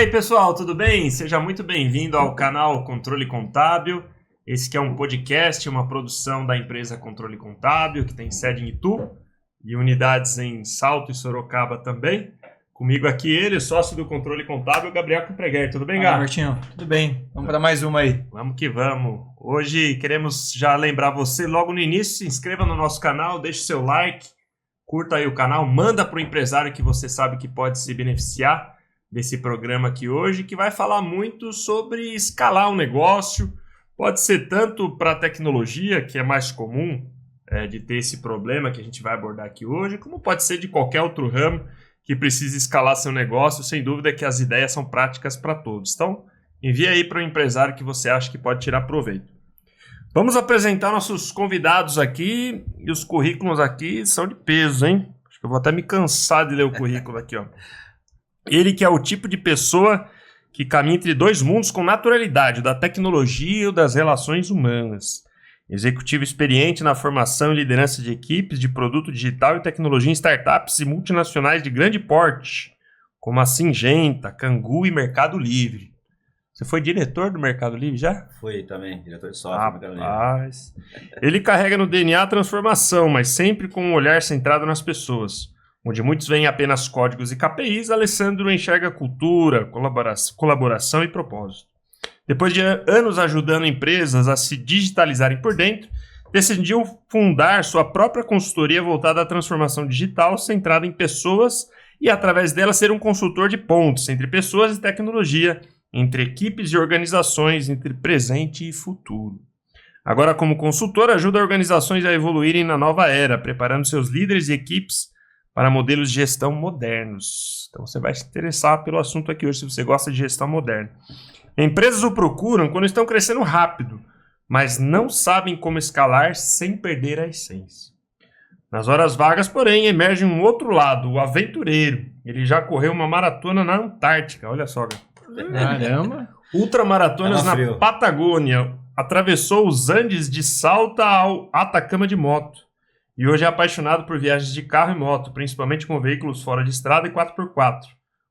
aí, pessoal, tudo bem? Seja muito bem-vindo ao canal Controle Contábil. Esse que é um podcast, uma produção da empresa Controle Contábil, que tem sede em Itu e unidades em Salto e Sorocaba também. Comigo aqui ele, sócio do Controle Contábil, Gabriel Compreguer. Tudo bem, Gá? Martinho, tudo bem. Vamos para mais uma aí. Vamos que vamos. Hoje queremos já lembrar você, logo no início, se inscreva no nosso canal, deixe seu like, curta aí o canal, manda para o empresário que você sabe que pode se beneficiar desse programa aqui hoje, que vai falar muito sobre escalar um negócio. Pode ser tanto para a tecnologia, que é mais comum de ter esse problema que a gente vai abordar aqui hoje, como pode ser de qualquer outro ramo que precise escalar seu negócio. Sem dúvida que as ideias são práticas para todos. Então, envie aí para o empresário que você acha que pode tirar proveito. Vamos apresentar nossos convidados aqui, e os currículos aqui são de peso, hein? Acho que eu vou até me cansar de ler o currículo aqui, ó. Ele que é o tipo de pessoa que caminha entre dois mundos com naturalidade, o da tecnologia e o das relações humanas. Executivo experiente na formação e liderança de equipes de produto digital e tecnologia em startups e multinacionais de grande porte, como a Syngenta, Cangu e Mercado Livre. Você foi diretor do Mercado Livre já? Fui também, diretor de software do Mercado Livre. Rapaz, ele carrega no DNA a transformação, mas sempre com um olhar centrado nas pessoas. Onde muitos veem apenas códigos e KPIs, Alessandro enxerga cultura, colaboração e propósito. Depois de anos ajudando empresas a se digitalizarem por dentro, decidiu fundar sua própria consultoria voltada à transformação digital, centrada em pessoas e, através dela, ser um consultor de pontos entre pessoas e tecnologia, entre equipes e organizações, entre presente e futuro. Agora, como consultor, ajuda organizações a evoluírem na nova era, preparando seus líderes e equipes para modelos de gestão modernos. Então você vai se interessar pelo assunto aqui hoje, se você gosta de gestão moderna. Empresas o procuram quando estão crescendo rápido, mas não sabem como escalar sem perder a essência. Nas horas vagas, porém, emerge um outro lado, o aventureiro. Ele já correu uma maratona na Antártica, olha só. Caramba! Ultramaratonas na Patagônia, atravessou os Andes de Salta ao Atacama de moto. E hoje é apaixonado por viagens de carro e moto, principalmente com veículos fora de estrada e 4x4,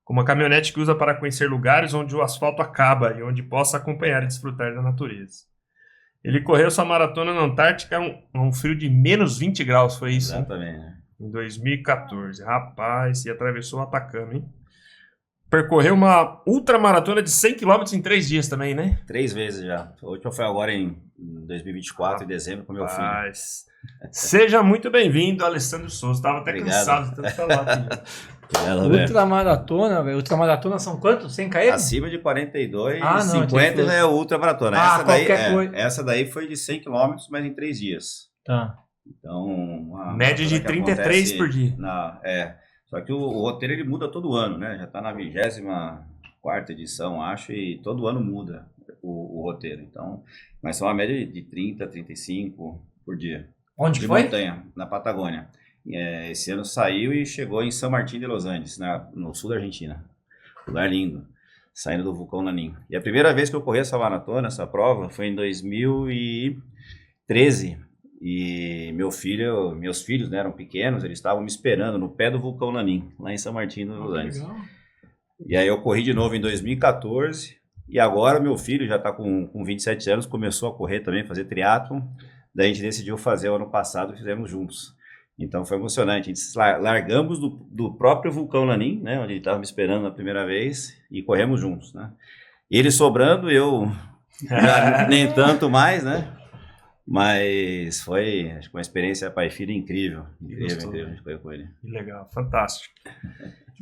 como a caminhonete que usa para conhecer lugares onde o asfalto acaba e onde possa acompanhar e desfrutar da natureza. Ele correu sua maratona na Antártica a um frio de menos 20 graus, foi isso? Exatamente. Hein? Em 2014. Rapaz, e atravessou o Atacama, hein? Percorreu uma ultramaratona de 100 km em 3 dias também, né? 3 vezes já. A última foi agora em 2024, em dezembro, com meu filho. Seja muito bem-vindo, Alessandro Souza. Estava até cansado de tanto falar aqui. Ultramaratona, velho. Ultramaratona são quantos? 100 km? Acima de 42, não, 50 já é ultramaratona. Essa daí foi de 100 km, mas em 3 dias. Tá. Então, média de 33 por dia. Só que o roteiro ele muda todo ano, né? Já está na 24ª edição, acho, e todo ano muda o roteiro. Então, mas são uma média de 30, 35 por dia. Onde foi? Montanha, na Patagônia. Esse ano saiu e chegou em São Martín de Los Andes, no sul da Argentina. Lugar lindo, saindo do vulcão Lanín. E a primeira vez que eu corri essa maratona, essa prova, foi em 2013. E meus filhos, né, eram pequenos, eles estavam me esperando no pé do vulcão Lanín, lá em São Martín de Los Andes. E aí eu corri de novo em 2014. E agora meu filho já está com 27 anos, começou a correr também, fazer triatlon. Daí a gente decidiu fazer o ano passado, fizemos juntos. Então foi emocionante. A gente largamos do próprio vulcão Lanín, né, onde ele estava me esperando na primeira vez, e corremos juntos, né? Ele sobrando, eu nem tanto mais, né? Mas foi, acho que uma experiência pai e filho incrível. Incrível, a gente foi com ele. Que legal, fantástico.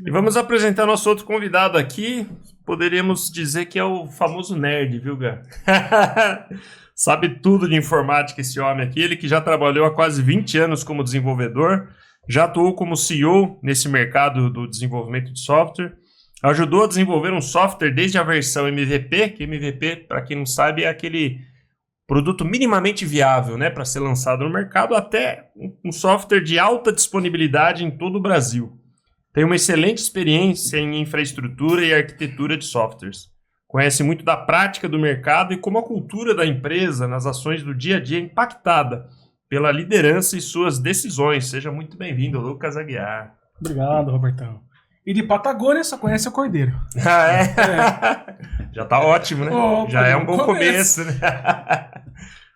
E vamos apresentar nosso outro convidado aqui. Poderíamos dizer que é o famoso nerd, viu, Gá? Sabe tudo de informática esse homem aqui. Ele que já trabalhou há quase 20 anos como desenvolvedor, já atuou como CEO nesse mercado do desenvolvimento de software, ajudou a desenvolver um software desde a versão MVP, que MVP, para quem não sabe, é aquele produto minimamente viável, né, para ser lançado no mercado, até um software de alta disponibilidade em todo o Brasil. Tem uma excelente experiência em infraestrutura e arquitetura de softwares. Conhece muito da prática do mercado e como a cultura da empresa nas ações do dia a dia é impactada pela liderança e suas decisões. Seja muito bem-vindo, Lucas Aguiar. Obrigado, Robertão. E de Patagônia só conhece o Cordeiro. Ah, é? Já tá ótimo, né? Já é um bom começo, né?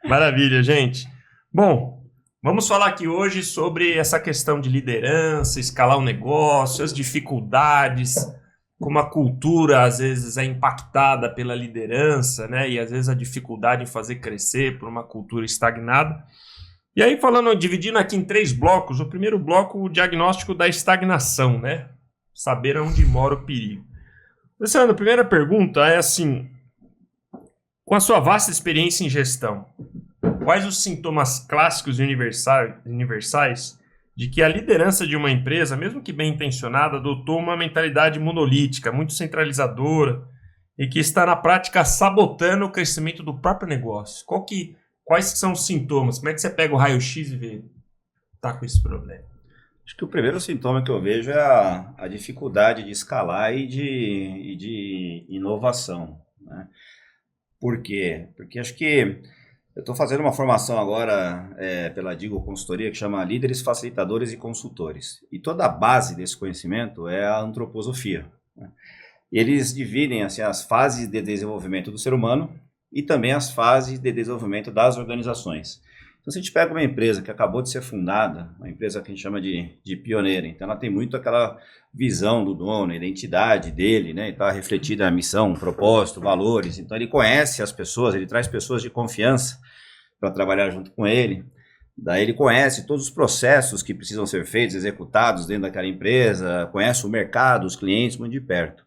Maravilha, gente. Bom, vamos falar aqui hoje sobre essa questão de liderança, escalar o negócio, as dificuldades, como a cultura às vezes é impactada pela liderança, né? E às vezes a dificuldade em fazer crescer por uma cultura estagnada. E aí dividindo aqui em 3 blocos. O primeiro bloco, o diagnóstico da estagnação, né? Saber onde mora o perigo. Luciano, a primeira pergunta é assim, com a sua vasta experiência em gestão, quais os sintomas clássicos e universais de que a liderança de uma empresa, mesmo que bem intencionada, adotou uma mentalidade monolítica, muito centralizadora e que está na prática sabotando o crescimento do próprio negócio? Quais são os sintomas? Como é que você pega o raio-x e vê tá com esse problema? Acho que o primeiro sintoma que eu vejo é a dificuldade de escalar e de inovação, né? Por quê? Porque acho que eu estou fazendo uma formação agora pela Digo Consultoria que chama Líderes, Facilitadores e Consultores. E toda a base desse conhecimento é a antroposofia, né? E eles dividem assim, as fases de desenvolvimento do ser humano e também as fases de desenvolvimento das organizações. Então, se a gente pega uma empresa que acabou de ser fundada, uma empresa que a gente chama de pioneira, então ela tem muito aquela visão do dono, a identidade dele, né? Está refletida a missão, propósito, valores. Então, ele conhece as pessoas, ele traz pessoas de confiança para trabalhar junto com ele. Daí ele conhece todos os processos que precisam ser feitos, executados dentro daquela empresa, conhece o mercado, os clientes muito de perto.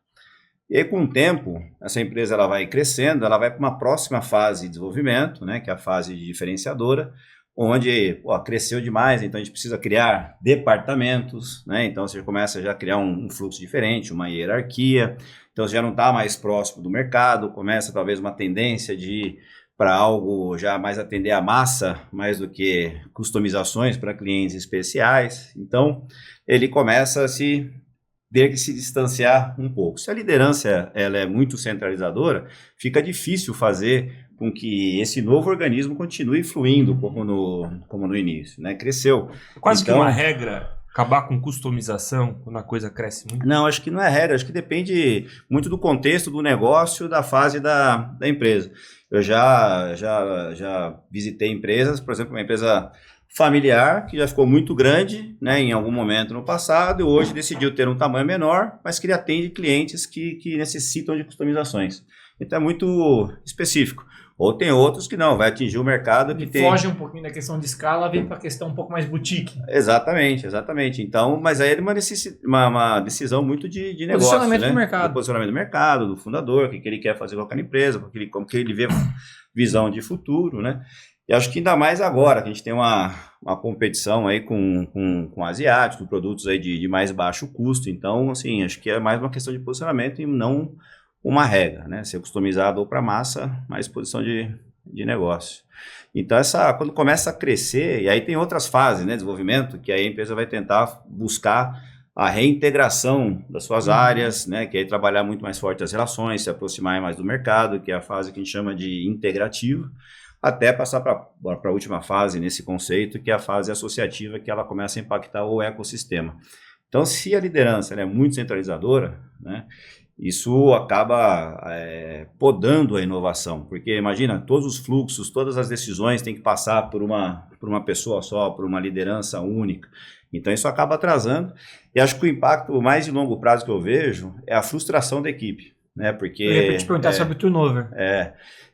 E aí, com o tempo, essa empresa ela vai crescendo, ela vai para uma próxima fase de desenvolvimento, né, que é a fase de diferenciadora, onde cresceu demais, então a gente precisa criar departamentos, né, então você começa já a criar um fluxo diferente, uma hierarquia, então você já não está mais próximo do mercado, começa talvez uma tendência de ir para algo já mais atender a massa, mais do que customizações para clientes especiais, então ele começa a ter que se distanciar um pouco. Se a liderança ela é muito centralizadora, fica difícil fazer com que esse novo organismo continue fluindo como no início, né? Cresceu. Quase então, que uma regra acabar com customização quando a coisa cresce muito? Não, acho que não é regra, acho que depende muito do contexto do negócio, da fase da empresa. Eu já visitei empresas, por exemplo, uma empresa familiar, que já ficou muito grande, né, em algum momento no passado, e hoje decidiu ter um tamanho menor, mas que ele atende clientes que necessitam de customizações. Então é muito específico. Ou tem outros que não, vai atingir o mercado que tem... Foge um pouquinho da questão de escala, vem para a questão um pouco mais boutique. Exatamente. Então, mas aí é uma decisão muito de negócio, posicionamento, né? Do mercado. Do posicionamento do mercado, do fundador, o que ele quer fazer com aquela empresa, como que ele vê visão de futuro, né? E acho que ainda mais agora, que a gente tem uma competição aí com asiáticos, produtos aí de mais baixo custo. Então, assim, acho que é mais uma questão de posicionamento e não uma regra, né? Ser customizado ou para massa, mais posição de negócio. Então, quando começa a crescer, e aí tem outras fases, né? Desenvolvimento, que aí a empresa vai tentar buscar a reintegração das suas áreas, né? Que aí trabalhar muito mais forte as relações, se aproximar mais do mercado, que é a fase que a gente chama de integrativa, até passar para a última fase nesse conceito, que é a fase associativa, que ela começa a impactar o ecossistema. Então, se a liderança é muito centralizadora, né, isso acaba podando a inovação, porque imagina, todos os fluxos, todas as decisões têm que passar por uma pessoa só, por uma liderança única. Então, isso acaba atrasando, e acho que o impacto mais de longo prazo que eu vejo é a frustração da equipe. Né, porque, eu ia te perguntar sobre o turnover.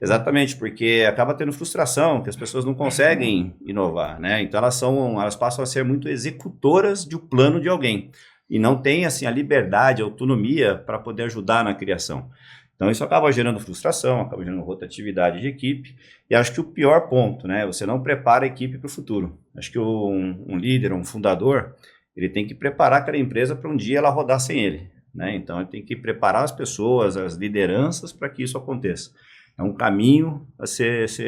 Exatamente, porque acaba tendo frustração, que as pessoas não conseguem inovar, né? Então elas passam a ser muito executoras de um plano de alguém e não têm assim, a liberdade, a autonomia para poder ajudar na criação. Então isso acaba gerando frustração, acaba gerando rotatividade de equipe, e acho que o pior ponto, né? Você não prepara a equipe para o futuro. Acho que um líder, um fundador, ele tem que preparar aquela empresa para um dia ela rodar sem ele. Né? Então, ele tem que preparar as pessoas, as lideranças, para que isso aconteça. É um caminho a ser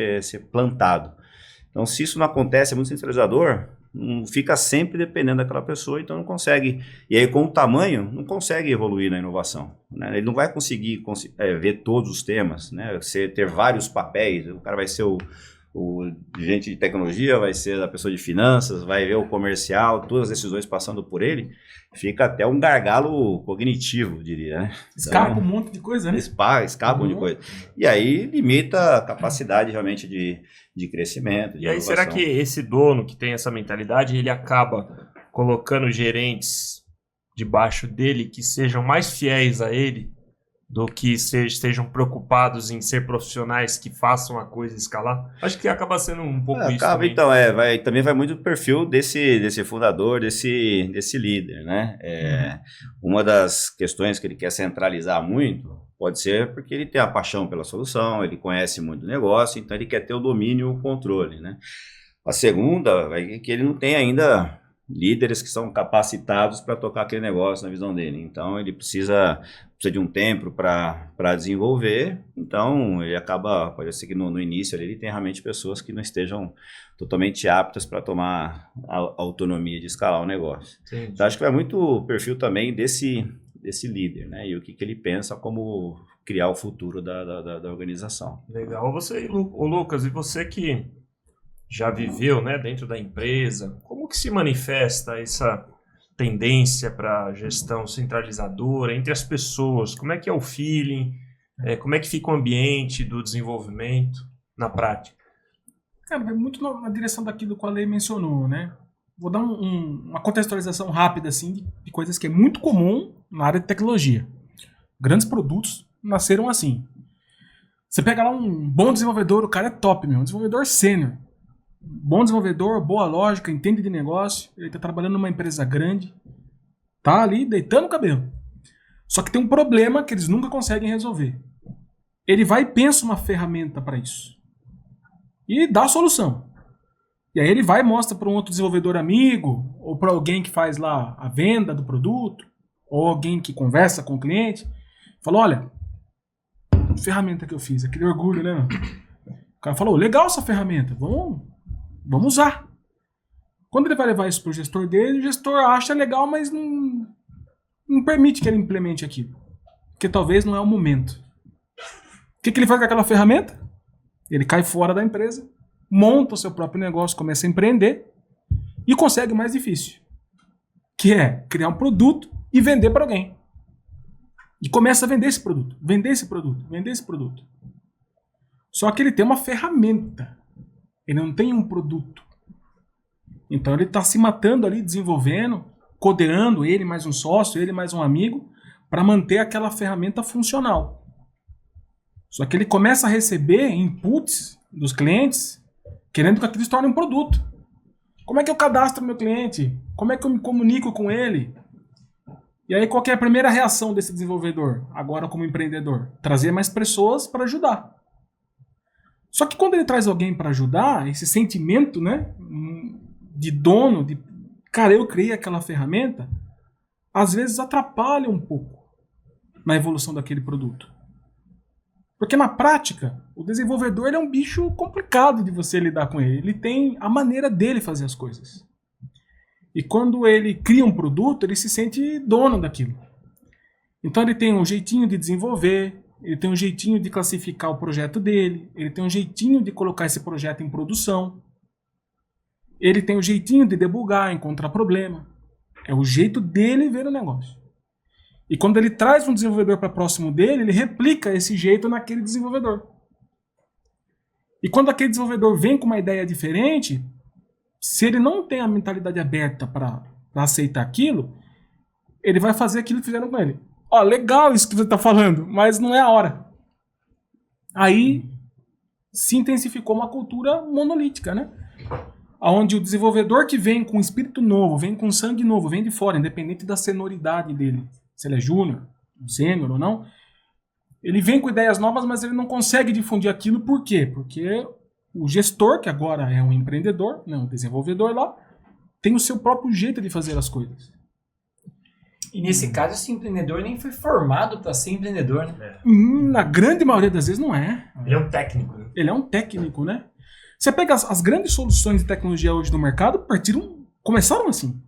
plantado. Então, se isso não acontece, é muito centralizador, fica sempre dependendo daquela pessoa, então não consegue. E aí, com o tamanho, não consegue evoluir na inovação. Né? Ele não vai conseguir ver todos os temas, né? Ter vários papéis, o cara vai ser o gente de tecnologia, vai ser a pessoa de finanças, vai ver o comercial, todas as decisões passando por ele, fica até um gargalo cognitivo, diria, né? Escapa um monte de coisa, né? Escapa um monte de coisa. E aí limita a capacidade realmente de crescimento, de E aí, inovação. será que esse dono que tem essa mentalidade, ele acaba colocando gerentes debaixo dele que sejam mais fiéis a ele do que estejam preocupados em ser profissionais que façam a coisa escalar? Acho que acaba sendo um pouco isso Acaba, também. então, também vai muito do perfil desse fundador, desse líder, né? Uma das questões que ele quer centralizar muito pode ser porque ele tem a paixão pela solução, ele conhece muito o negócio, então ele quer ter o domínio e o controle, né? A segunda é que ele não tem ainda líderes que são capacitados para tocar aquele negócio na visão dele. Então, ele precisa de um tempo para desenvolver. Então, ele acaba, pode ser que no início ele tem realmente pessoas que não estejam totalmente aptas para tomar a autonomia de escalar o negócio. Entendi. Então, acho que vai muito o perfil também desse líder, né? E o que ele pensa como criar o futuro da organização. Legal. Ô Lucas, e você que já viveu, né, dentro da empresa, como que se manifesta essa tendência para gestão centralizadora entre as pessoas? Como é que é o feeling? Como é que fica o ambiente do desenvolvimento na prática? Cara, vai muito na direção daquilo que a Lei mencionou, né? Vou dar uma contextualização rápida, assim, de coisas que é muito comum na área de tecnologia. Grandes produtos nasceram assim. Você pega lá um bom desenvolvedor, o cara é top, um desenvolvedor sênior. Bom desenvolvedor, boa lógica, entende de negócio, ele está trabalhando numa empresa grande, tá ali deitando o cabelo. Só que tem um problema que eles nunca conseguem resolver. Ele vai e pensa uma ferramenta para isso. E dá a solução. E aí ele vai e mostra para um outro desenvolvedor amigo, ou para alguém que faz lá a venda do produto, ou alguém que conversa com o cliente. Fala, olha, que ferramenta que eu fiz, aquele orgulho, né? O cara falou, legal essa ferramenta, vamos usar. Quando ele vai levar isso para o gestor dele, o gestor acha legal, mas não permite que ele implemente aquilo. Porque talvez não é o momento. O que ele faz com aquela ferramenta? Ele cai fora da empresa, monta o seu próprio negócio, começa a empreender e consegue o mais difícil, que é criar um produto e vender para alguém. E começa a vender esse produto, vender esse produto, vender esse produto. Só que ele tem uma ferramenta. Ele não tem um produto. Então ele está se matando ali, desenvolvendo, codeando, ele mais um sócio, ele mais um amigo, para manter aquela ferramenta funcional. Só que ele começa a receber inputs dos clientes, querendo que aquilo se torne um produto. Como é que eu cadastro meu cliente? Como é que eu me comunico com ele? E aí qual que é a primeira reação desse desenvolvedor, agora como empreendedor? Trazer mais pessoas para ajudar. Só que quando ele traz alguém para ajudar, esse sentimento, né, de dono, de cara, eu criei aquela ferramenta, às vezes atrapalha um pouco na evolução daquele produto. Porque na prática, o desenvolvedor ele é um bicho complicado de você lidar com ele. Ele tem a maneira dele fazer as coisas. E quando ele cria um produto, ele se sente dono daquilo. Então ele tem um jeitinho de desenvolver, ele tem um jeitinho de classificar o projeto dele, ele tem um jeitinho de colocar esse projeto em produção, ele tem um jeitinho de debugar, encontrar problema. É o jeito dele ver o negócio. E quando ele traz um desenvolvedor para próximo dele, ele replica esse jeito naquele desenvolvedor. E quando aquele desenvolvedor vem com uma ideia diferente, se ele não tem a mentalidade aberta para aceitar aquilo, ele vai fazer aquilo que fizeram com ele. Ó, legal isso que você está falando, mas não é a hora. Aí se intensificou uma cultura monolítica, né? Onde o desenvolvedor que vem com espírito novo, vem com sangue novo, vem de fora, independente da senioridade dele, se ele é júnior, sênior ou não, ele vem com ideias novas, mas ele não consegue difundir aquilo. Por quê? Porque o gestor, que agora é um empreendedor, não, um desenvolvedor lá, tem o seu próprio jeito de fazer as coisas. E nesse caso, esse empreendedor nem foi formado para ser empreendedor, né? Na grande maioria das vezes não é. Ele é um técnico, né? Ele é um técnico, né? Você pega as grandes soluções de tecnologia hoje no mercado, começaram assim.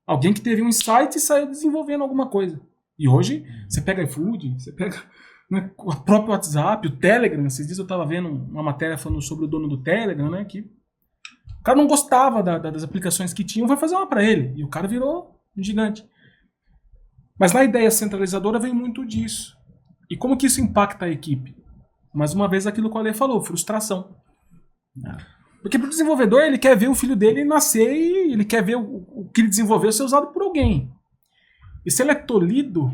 Alguém que teve um insight e saiu desenvolvendo alguma coisa. E hoje, você pega iFood, você pega né? O próprio WhatsApp, o Telegram. Esses dias eu estava vendo uma matéria falando sobre o dono do Telegram, né? Que o cara não gostava das aplicações que tinham, vai fazer uma para ele. E o cara virou um gigante. Mas na ideia centralizadora vem muito disso. E como que isso impacta a equipe? Mais uma vez aquilo que o Ale falou, frustração. Porque para o desenvolvedor, ele quer ver o filho dele nascer e ele quer ver o que ele desenvolveu ser usado por alguém. E se ele é tolhido,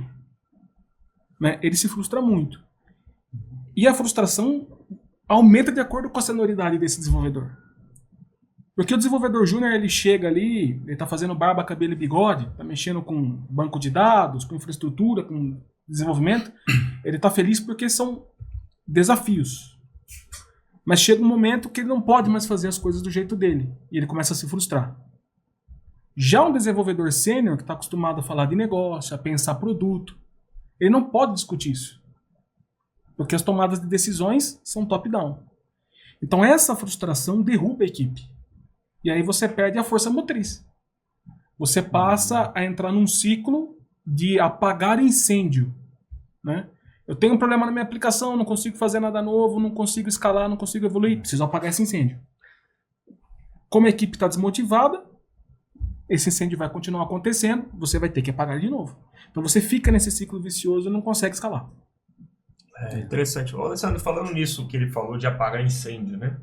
né, ele se frustra muito. E a frustração aumenta de acordo com a senioridade desse desenvolvedor. Porque o desenvolvedor júnior, ele chega ali, ele está fazendo barba, cabelo e bigode, está mexendo com banco de dados, com infraestrutura, com desenvolvimento, ele está feliz porque são desafios. Mas chega um momento que ele não pode mais fazer as coisas do jeito dele. E ele começa a se frustrar. Já um desenvolvedor sênior, que está acostumado a falar de negócio, a pensar produto, ele não pode discutir isso. Porque as tomadas de decisões são top-down. Então essa frustração derruba a equipe. E aí você perde a força motriz. Você passa a entrar num ciclo de apagar incêndio, né? Eu tenho um problema na minha aplicação, não consigo fazer nada novo, não consigo escalar, não consigo evoluir. Preciso apagar esse incêndio. Como a equipe está desmotivada, esse incêndio vai continuar acontecendo, você vai ter que apagar de novo. Então você fica nesse ciclo vicioso e não consegue escalar. É interessante. O Alessandro, falando nisso que ele falou de apagar incêndio, né?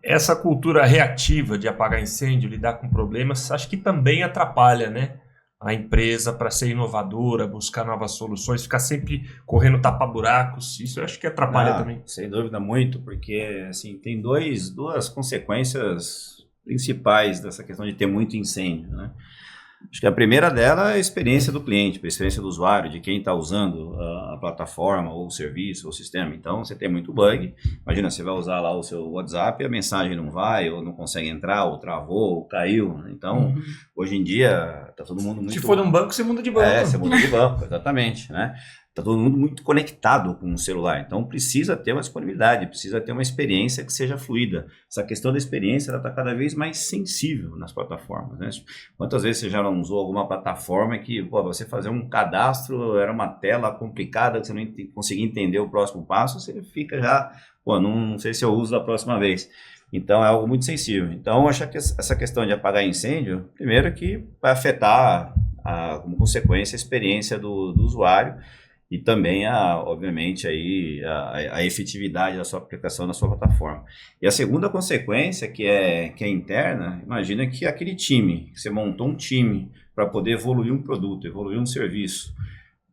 Essa cultura reativa de apagar incêndio, lidar com problemas, acho que também atrapalha, né? A empresa para ser inovadora, buscar novas soluções, ficar sempre correndo tapa-buracos, isso eu acho que atrapalha também. Sem dúvida muito, porque assim, tem duas consequências principais dessa questão de ter muito incêndio, né? Acho que a primeira dela é a experiência do cliente, a experiência do usuário, de quem está usando a plataforma, ou o serviço, ou o sistema. Então, você tem muito bug. Imagina, você vai usar lá o seu WhatsApp, a mensagem não vai, ou não consegue entrar, ou travou, ou caiu. Então, hoje em dia, está todo mundo muito... Se for num banco, você muda de banco. Você muda de banco, exatamente, né? Está todo mundo muito conectado com o celular, então precisa ter uma disponibilidade, precisa ter uma experiência que seja fluida. Essa questão da experiência está cada vez mais sensível nas plataformas, né? Quantas vezes você já não usou alguma plataforma que, você fazer um cadastro era uma tela complicada, que você não conseguia entender o próximo passo, você fica já, não sei se eu uso da próxima vez. Então é algo muito sensível. Então acho que essa questão de apagar incêndio, primeiro que vai afetar, como consequência, a experiência do usuário, e também, obviamente, a efetividade da sua aplicação na sua plataforma. E a segunda consequência, que é interna, imagina que aquele time, que você montou um time para poder evoluir um produto, evoluir um serviço,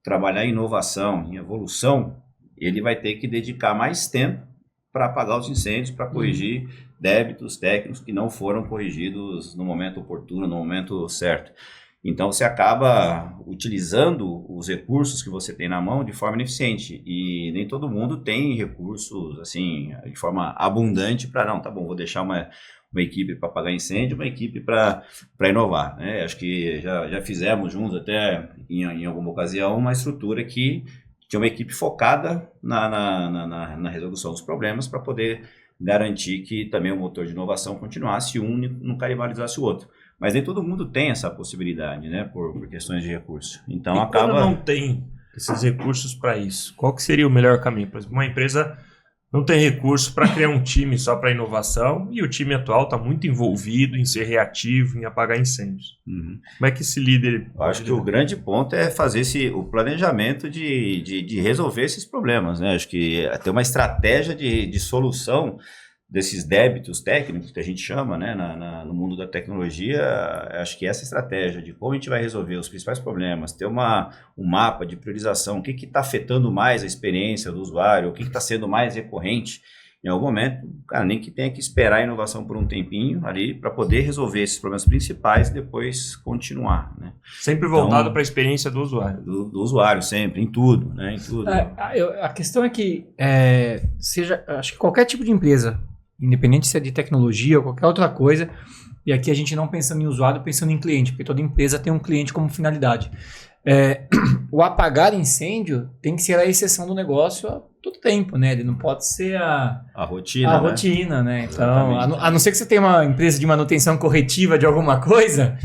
trabalhar em inovação, em evolução, ele vai ter que dedicar mais tempo para apagar os incêndios, para corrigir débitos técnicos que não foram corrigidos no momento oportuno, no momento certo. Então, você acaba utilizando os recursos que você tem na mão de forma ineficiente. E nem todo mundo tem recursos, assim, de forma abundante para, vou deixar uma equipe para apagar incêndio, uma equipe para inovar, né? Acho que já fizemos juntos, até em alguma ocasião, uma estrutura que tinha uma equipe focada na resolução dos problemas para poder garantir que também o motor de inovação continuasse e um não canibalizasse o outro. Mas nem todo mundo tem essa possibilidade, né, por questões de recurso. Então, quando não tem esses recursos para isso, qual que seria o melhor caminho? Por exemplo, uma empresa não tem recurso para criar um time só para inovação e o time atual está muito envolvido em ser reativo, em apagar incêndios. Como é que esse líder... Eu acho que o grande ponto é fazer o planejamento de resolver esses problemas, né? Acho que ter uma estratégia de solução desses débitos técnicos que a gente chama, né, no mundo da tecnologia. Acho que essa estratégia de como a gente vai resolver os principais problemas, ter um mapa de priorização, o que está afetando mais a experiência do usuário, o que está sendo mais recorrente, em algum momento, nem que tenha que esperar a inovação por um tempinho ali para poder resolver esses problemas principais e depois continuar, né? Sempre voltado para a experiência do usuário. Do usuário, sempre, em tudo, né? Em tudo. A questão é que, acho que qualquer tipo de empresa, independente se é de tecnologia ou qualquer outra coisa, e aqui a gente não pensando em usuário, pensando em cliente, porque toda empresa tem um cliente como finalidade. o apagar incêndio tem que ser a exceção do negócio a todo tempo, né? Ele não pode ser a rotina, né? rotina, né? Então, Exatamente. a não ser que você tenha uma empresa de manutenção corretiva de alguma coisa,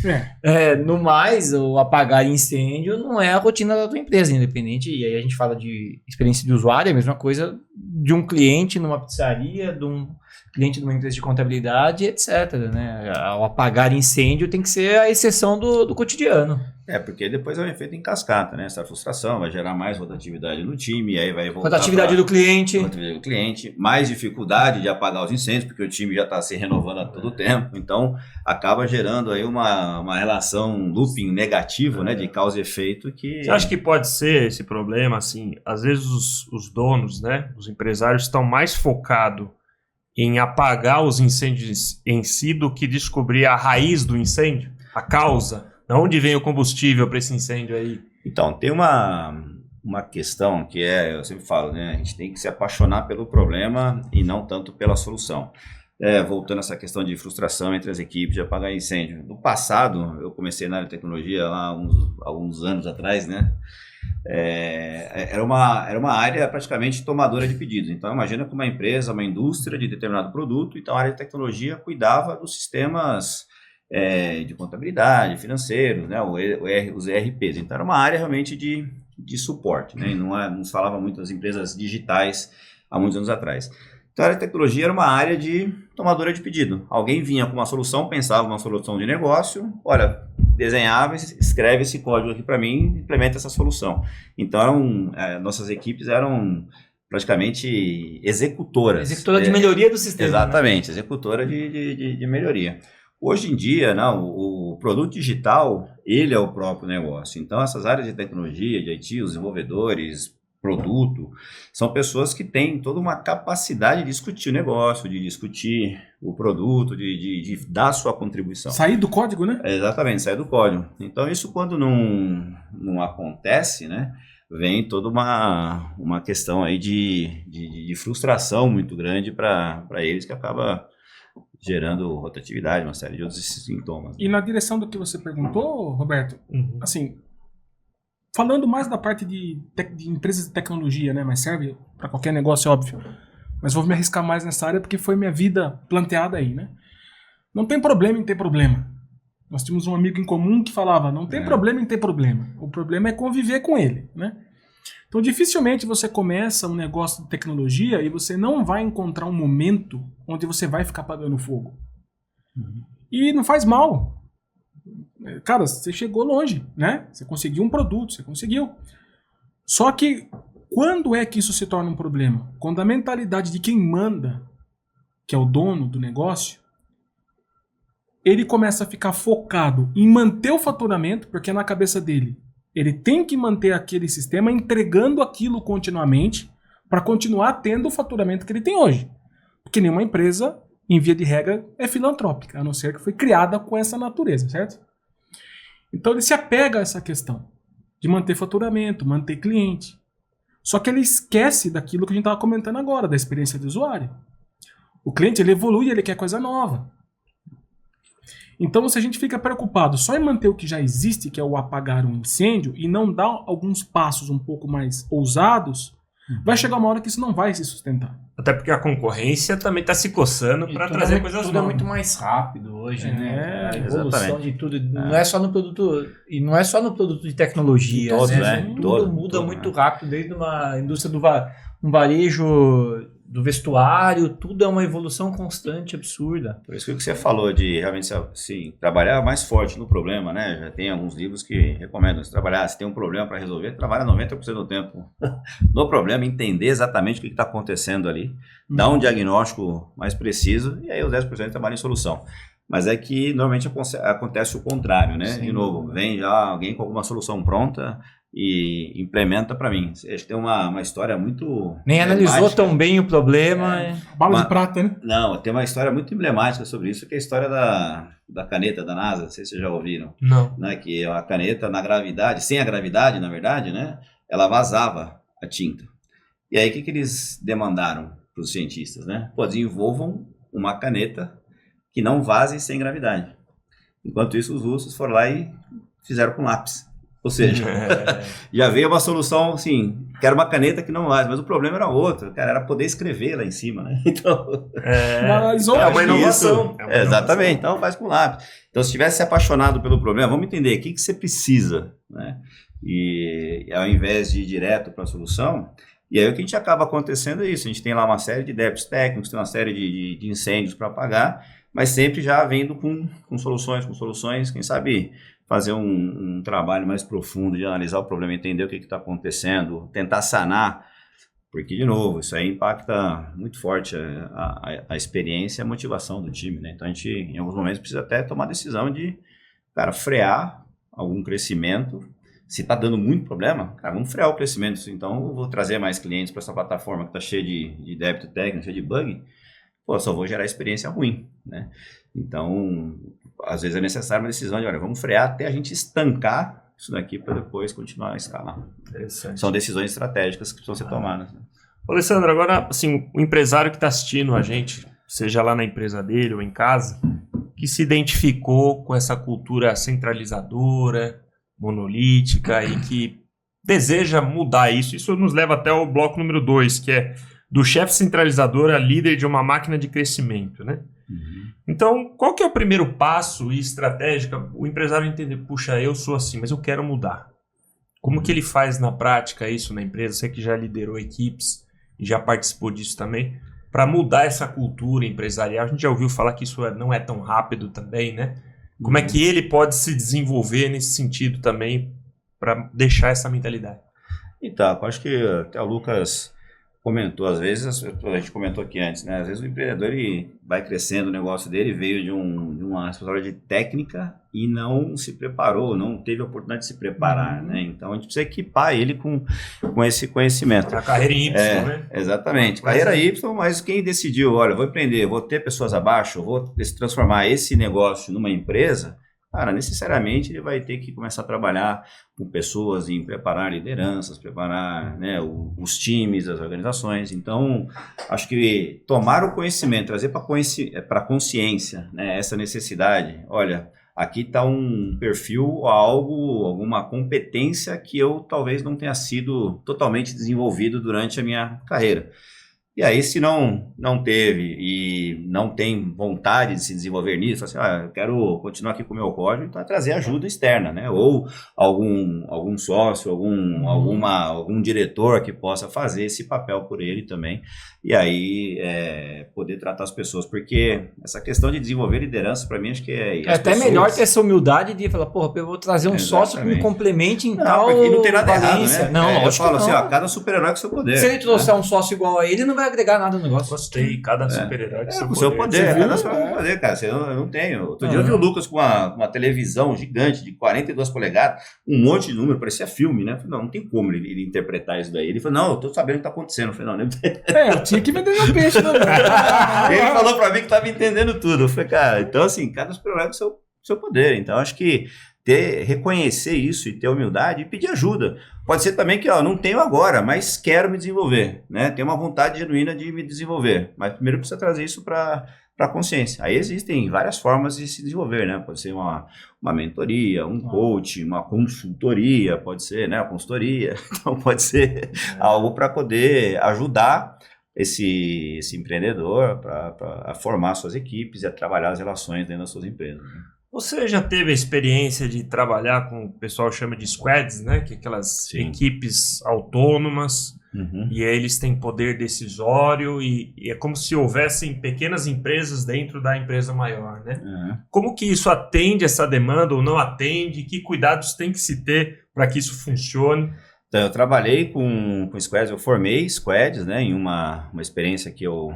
no mais, o apagar incêndio não é a rotina da tua empresa, independente. E aí a gente fala de experiência de usuário, é a mesma coisa de um cliente numa pizzaria, de um cliente de uma empresa de contabilidade, etc. Né? O apagar incêndio tem que ser a exceção do cotidiano. Porque depois é um efeito em cascata, né? Essa frustração vai gerar mais rotatividade no time, e aí vai voltar Rotatividade do cliente. Rotatividade do cliente, mais dificuldade de apagar os incêndios, porque o time já está se renovando a todo tempo, então acaba gerando aí uma relação, um looping negativo, né? De causa e efeito que... Você acha que pode ser esse problema, assim, às vezes os donos, né, os empresários estão mais focados em apagar os incêndios em si do que descobrir a raiz do incêndio, a causa? De onde vem o combustível para esse incêndio aí? Então, tem uma questão que eu sempre falo, né? A gente tem que se apaixonar pelo problema e não tanto pela solução. Voltando a essa questão de frustração entre as equipes de apagar incêndio. No passado, eu comecei na área de tecnologia lá alguns anos atrás, né? Era uma área praticamente tomadora de pedidos. Então, imagina que uma empresa, uma indústria de determinado produto, então a área de tecnologia cuidava dos sistemas de contabilidade, financeiros, né, os ERPs. Então, era uma área realmente de suporte, né, e não se falava muito das empresas digitais há muitos anos atrás. Então, a área de tecnologia era uma área de tomadora de pedido. Alguém vinha com uma solução, pensava uma solução de negócio, olha, desenhava, escreve esse código aqui para mim, implementa essa solução. Então, nossas equipes eram praticamente executoras. Executora de melhoria do sistema. Exatamente, né? Executora de melhoria. Hoje em dia, não, o produto digital, ele é o próprio negócio. Então, essas áreas de tecnologia, de IT, os desenvolvedores, produto, são pessoas que têm toda uma capacidade de discutir o negócio, de discutir o produto, de dar sua contribuição. Sair do código, né? Exatamente, sair do código. Então, isso quando não acontece, né, vem toda uma questão aí de frustração muito grande para eles, que acaba gerando rotatividade, uma série de outros sintomas. E na direção do que você perguntou, Roberto, assim, falando mais da parte de empresas de tecnologia, né, mas serve para qualquer negócio, óbvio, mas vou me arriscar mais nessa área porque foi minha vida planteada aí, né? Não tem problema em ter problema. Nós tínhamos um amigo em comum que falava, não tem problema em ter problema, o problema é conviver com ele, né? Então, dificilmente você começa um negócio de tecnologia e você não vai encontrar um momento onde você vai ficar apagando fogo. E não faz mal. Cara, você chegou longe, né? Você conseguiu um produto, você conseguiu. Só que, quando é que isso se torna um problema? Quando a mentalidade de quem manda, que é o dono do negócio, ele começa a ficar focado em manter o faturamento, porque na cabeça dele ele tem que manter aquele sistema entregando aquilo continuamente para continuar tendo o faturamento que ele tem hoje. Porque nenhuma empresa, em via de regra, é filantrópica, a não ser que foi criada com essa natureza, certo? Então ele se apega a essa questão de manter faturamento, manter cliente. Só que ele esquece daquilo que a gente estava comentando agora, da experiência do usuário. O cliente ele evolui, ele quer coisa nova. Então, se a gente fica preocupado só em manter o que já existe, que é o apagar um incêndio, e não dar alguns passos um pouco mais ousados, vai chegar uma hora que isso não vai se sustentar. Até porque a concorrência também está se coçando para trazer coisas tudo novas. É muito mais rápido hoje, né? A evolução exatamente. de tudo. Não é só no produto, e não é só no produto de tecnologia. Todos, né? né? Tudo muda muito rápido, desde uma indústria um varejo do vestuário, tudo é uma evolução constante, absurda. Por isso que o que você falou de realmente assim, trabalhar mais forte no problema, né? Já tem alguns livros que recomendam se trabalhar, se tem um problema para resolver, trabalha 90% do tempo no problema, entender exatamente o que está acontecendo ali, dar um diagnóstico mais preciso e aí os 10% trabalha em solução. Mas é que normalmente acontece o contrário, né? Sim. De novo, vem já alguém com alguma solução pronta e implementa para mim. Acho que tem uma história muito... Nem analisou tão bem o problema. Bala de prata, né? Não, tem uma história muito emblemática sobre isso, que é a história da caneta da NASA, não sei se vocês já ouviram. Não. Né? Que a caneta na gravidade, sem a gravidade, na verdade, né? Ela vazava a tinta. E aí, o que eles demandaram para os cientistas, né? Pô, desenvolvam uma caneta que não vaze sem gravidade. Enquanto isso, os russos foram lá e fizeram com lápis. Ou seja, já veio uma solução, assim, que era uma caneta que não mais, mas o problema era outro, cara, era poder escrever lá em cima, né? Então, é uma inovação. Exatamente, então faz com lápis. Então, se tivesse se apaixonado pelo problema, vamos entender o que você precisa, né? E ao invés de ir direto para a solução, e aí o que a gente acaba acontecendo é isso, a gente tem lá uma série de débitos técnicos, tem uma série de incêndios para pagar, mas sempre já vindo com soluções, quem sabe fazer um trabalho mais profundo de analisar o problema, entender o que está acontecendo, tentar sanar, porque, de novo, isso aí impacta muito forte a experiência e a motivação do time, né? Então, a gente, em alguns momentos, precisa até tomar a decisão de, cara, frear algum crescimento. Se está dando muito problema, cara, vamos frear o crescimento. Então, eu vou trazer mais clientes para essa plataforma que está cheia de débito técnico, cheia de bug. Pô, só vou gerar experiência ruim, né? Então, às vezes é necessário uma decisão de, olha, vamos frear até a gente estancar isso daqui para depois continuar a escalar. São decisões estratégicas que precisam ser tomadas. Né? Alessandro, agora, assim, o empresário que está assistindo a gente, seja lá na empresa dele ou em casa, que se identificou com essa cultura centralizadora, monolítica e que deseja mudar isso. Isso nos leva até o bloco número 2, que é do chefe centralizador a líder de uma máquina de crescimento, né? Uhum. Então, qual que é o primeiro passo e estratégica? O empresário entender, puxa, eu sou assim, mas eu quero mudar. Como que ele faz na prática isso na empresa? Você que já liderou equipes e já participou disso também, para mudar essa cultura empresarial. A gente já ouviu falar que isso não é tão rápido também, né? Como é que ele pode se desenvolver nesse sentido também para deixar essa mentalidade? Então, eu acho que até o Lucas comentou, às vezes, a gente comentou aqui antes, né? Às vezes o empreendedor ele vai crescendo o negócio dele, veio de uma responsabilidade técnica e não se preparou, não teve a oportunidade de se preparar, né? Então a gente precisa equipar ele com esse conhecimento. A carreira em Y, né? Exatamente. Carreira Y, mas quem decidiu, olha, vou empreender, vou ter pessoas abaixo, vou transformar esse negócio numa empresa, cara, necessariamente ele vai ter que começar a trabalhar com pessoas em preparar lideranças, preparar, né, os times, as organizações. Então, acho que tomar o conhecimento, trazer para a consciência, né, essa necessidade. Olha, aqui está um perfil, alguma competência que eu talvez não tenha sido totalmente desenvolvido durante a minha carreira. E aí, se não teve e não tem vontade de se desenvolver nisso, assim, eu quero continuar aqui com o meu código, então é trazer ajuda externa, né? Ou algum sócio, algum diretor que possa fazer esse papel por ele também. E aí, poder tratar as pessoas. Porque essa questão de desenvolver liderança, para mim, acho que é até pessoas... melhor ter essa humildade de falar, porra, eu vou trazer um sócio que me complemente em tal porque não tem nada valência. Errado, né? Não, eu falo assim, cada super-herói com seu poder. Se ele trouxer um sócio igual a ele, não vai agregar nada no negócio. Gostei, cada super-herói com seu poder. Cada super-herói com poder, cara. Eu não tenho. Outro dia eu vi o Lucas com uma televisão gigante de 42 polegadas, um monte de número, parecia filme, né? Eu falei, não tem como ele interpretar isso daí. Ele falou, não, eu tô sabendo o que tá acontecendo. Eu falei, não, eu tinha que vender meu peixe também. Ele falou pra mim que tava entendendo tudo. Eu falei, cara, então assim, cada super-herói com seu poder. Então, acho que reconhecer isso e ter humildade e pedir ajuda. Pode ser também que, não tenho agora, mas quero me desenvolver, né? Tenho uma vontade genuína de me desenvolver. Mas primeiro precisa trazer isso para a consciência. Aí existem várias formas de se desenvolver, né? Pode ser uma mentoria, um coach, uma consultoria, pode ser, né? Uma consultoria. Então, pode ser algo para poder ajudar esse empreendedor a formar suas equipes e a trabalhar as relações dentro das suas empresas, né? Você já teve a experiência de trabalhar com o pessoal chama de squads, né? Que é aquelas equipes autônomas, e aí eles têm poder decisório e é como se houvessem pequenas empresas dentro da empresa maior, né? Como que isso atende essa demanda ou não atende? Que cuidados tem que se ter para que isso funcione? Então, eu trabalhei com squads, eu formei squads, né? Em uma experiência que eu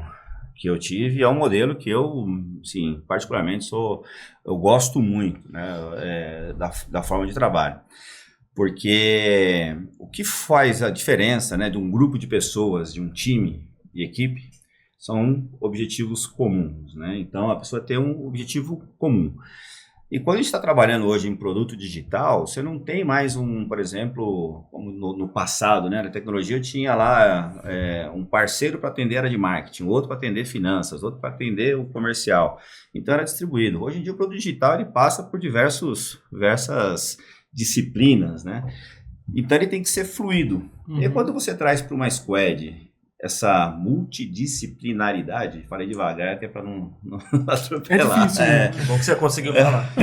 tive, é um modelo que eu, sim, particularmente eu gosto muito, né, da forma de trabalho, porque o que faz a diferença, né, de um grupo de pessoas, de um time, de equipe, são objetivos comuns, né? Então a pessoa tem um objetivo comum. E quando a gente está trabalhando hoje em produto digital, você não tem mais por exemplo, como no passado, né? Na tecnologia eu tinha lá um parceiro para atender a área de marketing, outro para atender finanças, outro para atender o comercial. Então era distribuído. Hoje em dia o produto digital ele passa por diversas disciplinas, né? Então ele tem que ser fluido. E quando você traz para uma squad essa multidisciplinaridade, falei devagar que é para não atropelar. É difícil, né? Bom que você conseguiu falar.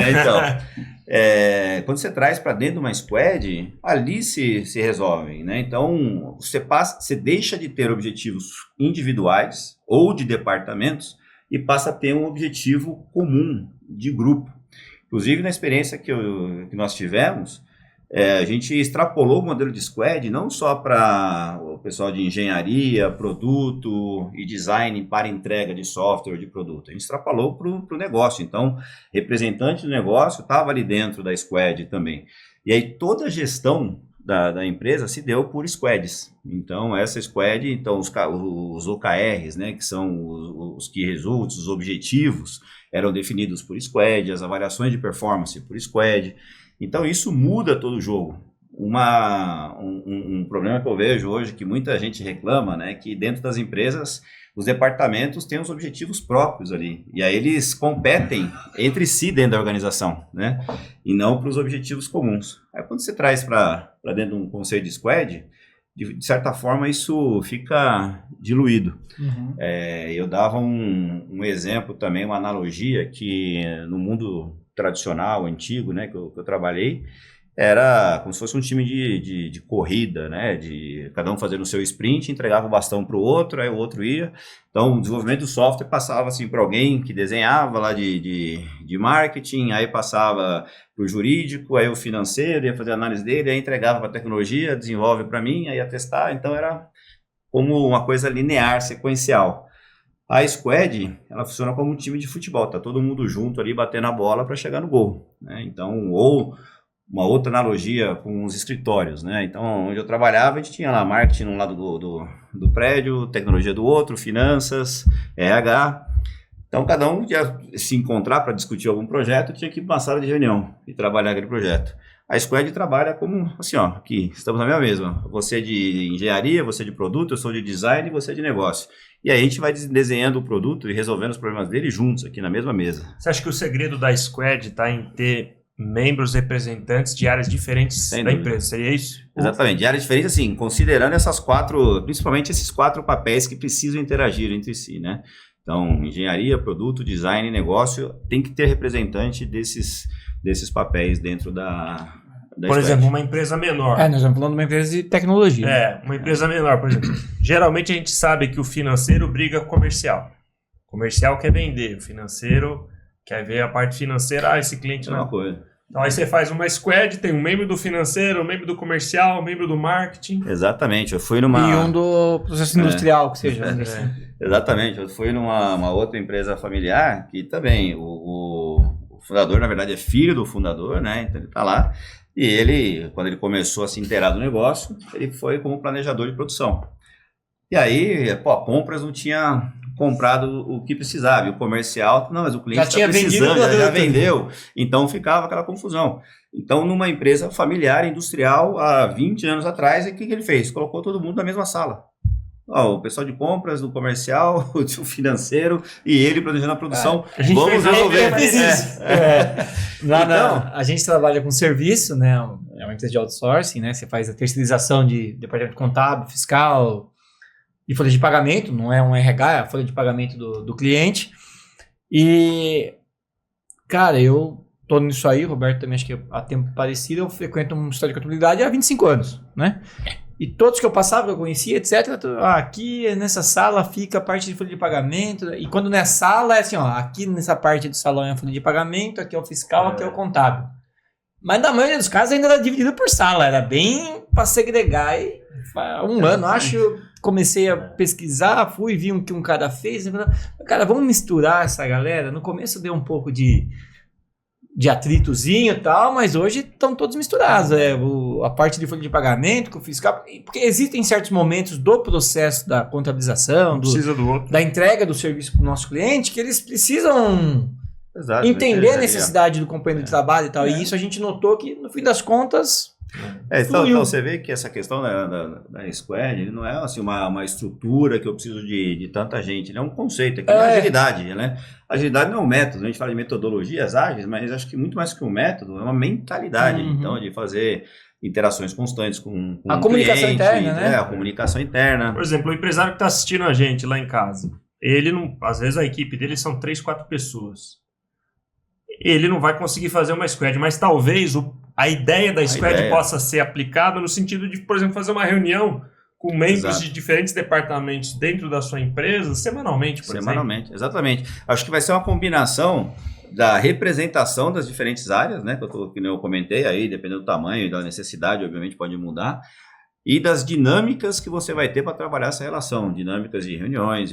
Quando você traz para dentro de uma squad, ali se resolvem, né? Então você deixa de ter objetivos individuais ou de departamentos e passa a ter um objetivo comum de grupo. Inclusive, na experiência que nós tivemos, a gente extrapolou o modelo de squad não só para o pessoal de engenharia, produto e design para entrega de software ou de produto. A gente extrapolou para o negócio. Então, representante do negócio estava ali dentro da squad também. E aí, toda a gestão da empresa se deu por squads. Então, essa squad, então, os OKRs, né, que são os key results, os objetivos, eram definidos por squad, as avaliações de performance por squad. Então, isso muda todo o jogo. Um problema que eu vejo hoje, que muita gente reclama, né, que dentro das empresas, os departamentos têm os objetivos próprios ali. E aí eles competem entre si dentro da organização, né, e não para os objetivos comuns. Aí quando você traz para dentro de um conceito de squad, de certa forma isso fica diluído. Eu dava um exemplo também, uma analogia, que no mundo tradicional, antigo, né, que eu trabalhei, era como se fosse um time de corrida, né, de cada um fazendo o seu sprint, entregava o bastão para o outro, aí o outro ia. Então, o desenvolvimento do software passava assim para alguém que desenhava lá de marketing, aí passava para o jurídico, aí o financeiro ia fazer a análise dele, aí entregava para a tecnologia, desenvolve para mim, aí ia testar. Então, era como uma coisa linear, sequencial. A squad, ela funciona como um time de futebol, tá todo mundo junto ali batendo a bola para chegar no gol, né? Então, ou uma outra analogia com os escritórios, né? Então, onde eu trabalhava, a gente tinha lá marketing num lado do prédio, tecnologia do outro, finanças, RH. Então, cada um ia se encontrar para discutir algum projeto, tinha que ir para uma sala de reunião e trabalhar aquele projeto. A squad trabalha como assim, ó, aqui, estamos na mesma mesma. Você é de engenharia, você é de produto, eu sou de design e você é de negócio. E aí a gente vai desenhando o produto e resolvendo os problemas dele juntos, aqui na mesma mesa. Você acha que o segredo da squad está em ter membros representantes de áreas diferentes da empresa? Seria isso? Exatamente, de áreas diferentes, assim, considerando essas quatro, principalmente esses 4 papéis que precisam interagir entre si, né? Então, engenharia, produto, design e negócio, tem que ter representante desses papéis dentro da por exemplo, uma empresa menor. Nós estamos falando de uma empresa de tecnologia. Uma empresa menor, por exemplo. Geralmente a gente sabe que o financeiro briga com o comercial. O comercial quer vender, o financeiro quer ver a parte financeira. Esse cliente não. Coisa. Então aí você faz uma squad, tem um membro do financeiro, um membro do comercial, um membro do marketing. Exatamente, eu fui numa... E um do processo industrial, que seja. Exatamente, eu fui numa outra empresa familiar, que também o fundador, na verdade, é filho do fundador, né? Então ele tá lá. E ele, quando ele começou a se inteirar do negócio, ele foi como planejador de produção. E aí, a compras não tinha comprado o que precisava. E o comercial, não, mas o cliente está precisando, já vendeu. Então, ficava aquela confusão. Então, numa empresa familiar, industrial, há 20 anos atrás, o que ele fez? Colocou todo mundo na mesma sala. O pessoal de compras, do comercial, o financeiro e ele planejando a produção. Vamos resolver. A gente trabalha com serviço, né? É uma empresa de outsourcing, né? Você faz a terceirização de departamento contábil, fiscal e folha de pagamento. Não é um RH, é a folha de pagamento do cliente. E, cara, eu tô nisso aí, o Roberto também acho que há tempo parecido, eu frequento um escritório de contabilidade há 25 anos, né? E todos que eu passava, que eu conhecia, etc. Aqui nessa sala fica a parte de folha de pagamento. E quando não é sala, é assim, ó. Aqui nessa parte do salão é a folha de pagamento, aqui é o fiscal, aqui é o contábil. Mas na maioria dos casos ainda era dividido por sala. Era bem para segregar. E há um ano, acho, eu comecei a pesquisar, fui, vi o que um cara fez. E falei, cara, vamos misturar essa galera. No começo deu um pouco de atritozinho e tal, mas hoje estão todos misturados. A parte de folha de pagamento, com o fiscal, porque existem certos momentos do processo da contabilização, da entrega do serviço para o nosso cliente, que eles precisam entender a necessidade do companheiro de trabalho e tal. E isso a gente notou que, no fim das contas, Então você vê que essa questão da Squad, ele não é assim, uma estrutura que eu preciso de tanta gente, ele é um conceito, é agilidade, né? Agilidade não é um método, a gente fala de metodologias ágeis, mas acho que muito mais que um método, é uma mentalidade, então, de fazer interações constantes com a comunicação cliente, interna, né? A comunicação interna. Por exemplo, o empresário que está assistindo a gente lá em casa, ele não, às vezes a equipe dele são 3, 4 pessoas. Ele não vai conseguir fazer uma squad, mas talvez a ideia da squad possa ser aplicada no sentido de, por exemplo, fazer uma reunião com membros de diferentes departamentos dentro da sua empresa, semanalmente, por exemplo. Semanalmente, exatamente. Acho que vai ser uma combinação da representação das diferentes áreas, né, que eu comentei aí, dependendo do tamanho e da necessidade, obviamente pode mudar, e das dinâmicas que você vai ter para trabalhar essa relação, dinâmicas de reuniões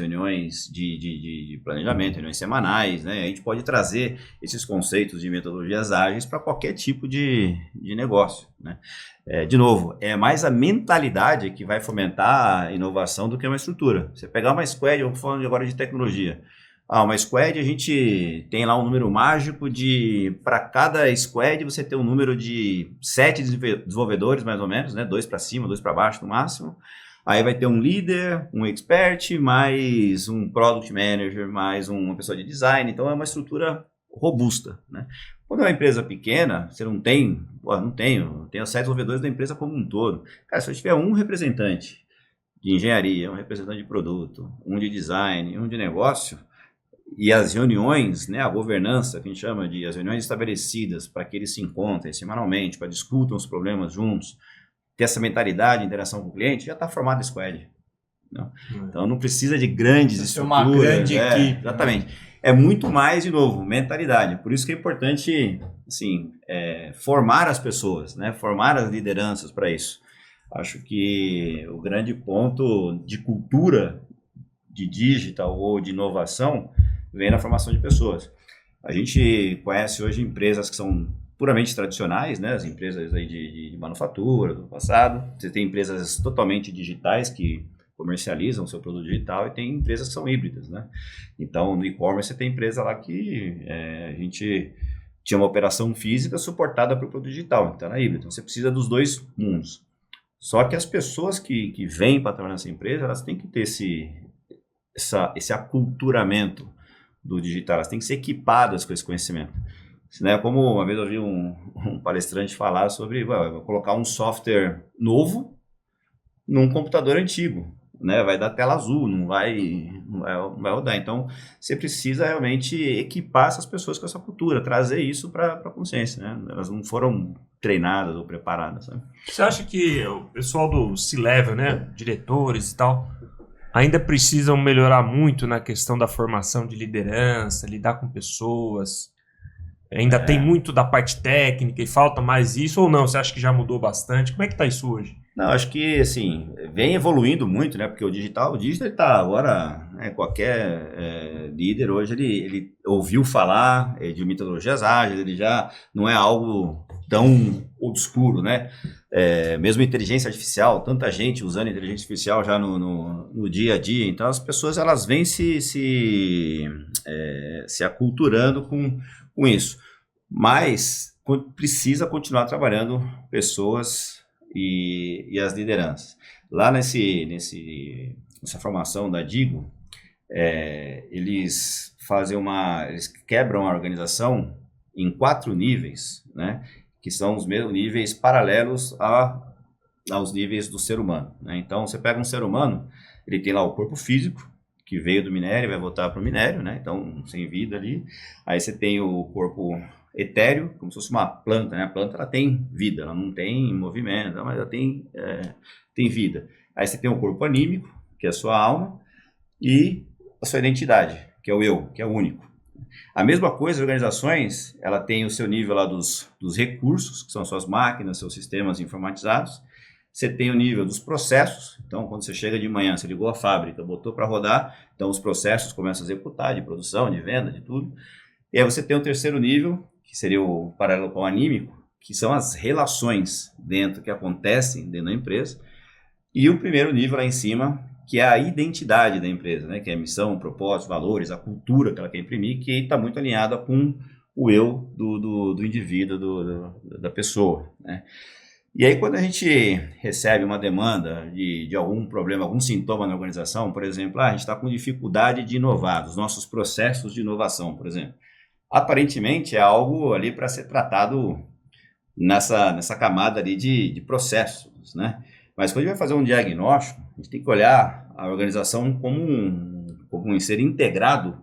de planejamento, reuniões semanais, né, a gente pode trazer esses conceitos de metodologias ágeis para qualquer tipo de negócio, né. De novo, é mais a mentalidade que vai fomentar a inovação do que uma estrutura. Você pegar uma squad, eu estou falando agora de tecnologia, uma squad, a gente tem lá um número mágico para cada squad você tem um número de 7 desenvolvedores, mais ou menos, né? 2 para cima, 2 para baixo no máximo. Aí vai ter um líder, um expert, mais um product manager, mais uma pessoa de design. Então é uma estrutura robusta, né? Quando é uma empresa pequena, você não tem, eu tenho os 7 desenvolvedores da empresa como um todo. Cara, se eu tiver um representante de engenharia, um representante de produto, um de design, um de negócio, e as reuniões, né, a governança, que a gente chama de as reuniões estabelecidas para que eles se encontrem semanalmente, para discutam os problemas juntos, ter essa mentalidade de interação com o cliente, já está formado a squad. Não? Então não precisa de grandes estruturas. Uma grande equipe. Exatamente. É muito mais, de novo, mentalidade. Por isso que é importante assim, formar as pessoas, né, formar as lideranças para isso. Acho que o grande ponto de cultura de digital ou de inovação vem na formação de pessoas. A gente conhece hoje empresas que são puramente tradicionais, né? As empresas aí de manufatura do passado. Você tem empresas totalmente digitais que comercializam o seu produto digital e tem empresas que são híbridas, né? Então, no e-commerce você tem empresa lá que a gente tinha uma operação física suportada pelo produto digital, então era híbrido. Então, você precisa dos dois mundos. Só que as pessoas que vêm para trabalhar nessa empresa, elas têm que ter esse aculturamento do digital, elas têm que ser equipadas com esse conhecimento. Né? Como uma vez eu ouvi um palestrante falar sobre vou colocar um software novo num computador antigo, né? Vai dar tela azul, não vai rodar. Então, você precisa realmente equipar essas pessoas com essa cultura, trazer isso para a consciência, né? Elas não foram treinadas ou preparadas, sabe? Você acha que o pessoal do C-Level, né, diretores e tal, ainda precisam melhorar muito na questão da formação de liderança, lidar com pessoas? Ainda tem muito da parte técnica e falta mais isso ou não? Você acha que já mudou bastante? Como é que está isso hoje? Não, acho que, assim, vem evoluindo muito, né? Porque o digital está agora, né, qualquer líder hoje, ele ouviu falar de metodologias ágeis, ele já não é algo tão obscuro, né? Mesmo inteligência artificial, tanta gente usando inteligência artificial já no dia a dia. Então, as pessoas, elas vêm se aculturando com isso. Mas precisa continuar trabalhando pessoas e as lideranças. Lá nessa formação da Digo, eles eles quebram a organização em 4 níveis, né, que são os mesmos níveis paralelos aos níveis do ser humano, né? Então, você pega um ser humano, ele tem lá o corpo físico, que veio do minério e vai voltar para o minério, né? Então, sem vida ali. Aí você tem o corpo etéreo, como se fosse uma planta, né? A planta, ela tem vida, ela não tem movimento, mas ela tem vida. Aí você tem o corpo anímico, que é a sua alma, e a sua identidade, que é o eu, que é o único. A mesma coisa, as organizações, ela tem o seu nível lá dos recursos, que são suas máquinas, seus sistemas informatizados. Você tem o nível dos processos, então quando você chega de manhã, você ligou a fábrica, botou para rodar, então os processos começam a executar, de produção, de venda, de tudo. E aí você tem o terceiro nível, que seria o paralelo com o anímico, que são as relações que acontecem dentro da empresa. E o primeiro nível lá em cima, que é a identidade da empresa, né? Que é a missão, propósito, valores, a cultura que ela quer imprimir, que está muito alinhada com o eu do indivíduo, da pessoa, né? E aí, quando a gente recebe uma demanda de algum problema, algum sintoma na organização, por exemplo, a gente está com dificuldade de inovar, os nossos processos de inovação, por exemplo. Aparentemente, é algo ali para ser tratado nessa camada ali de processos, né? Mas quando a gente vai fazer um diagnóstico, a gente tem que olhar a organização como um ser integrado,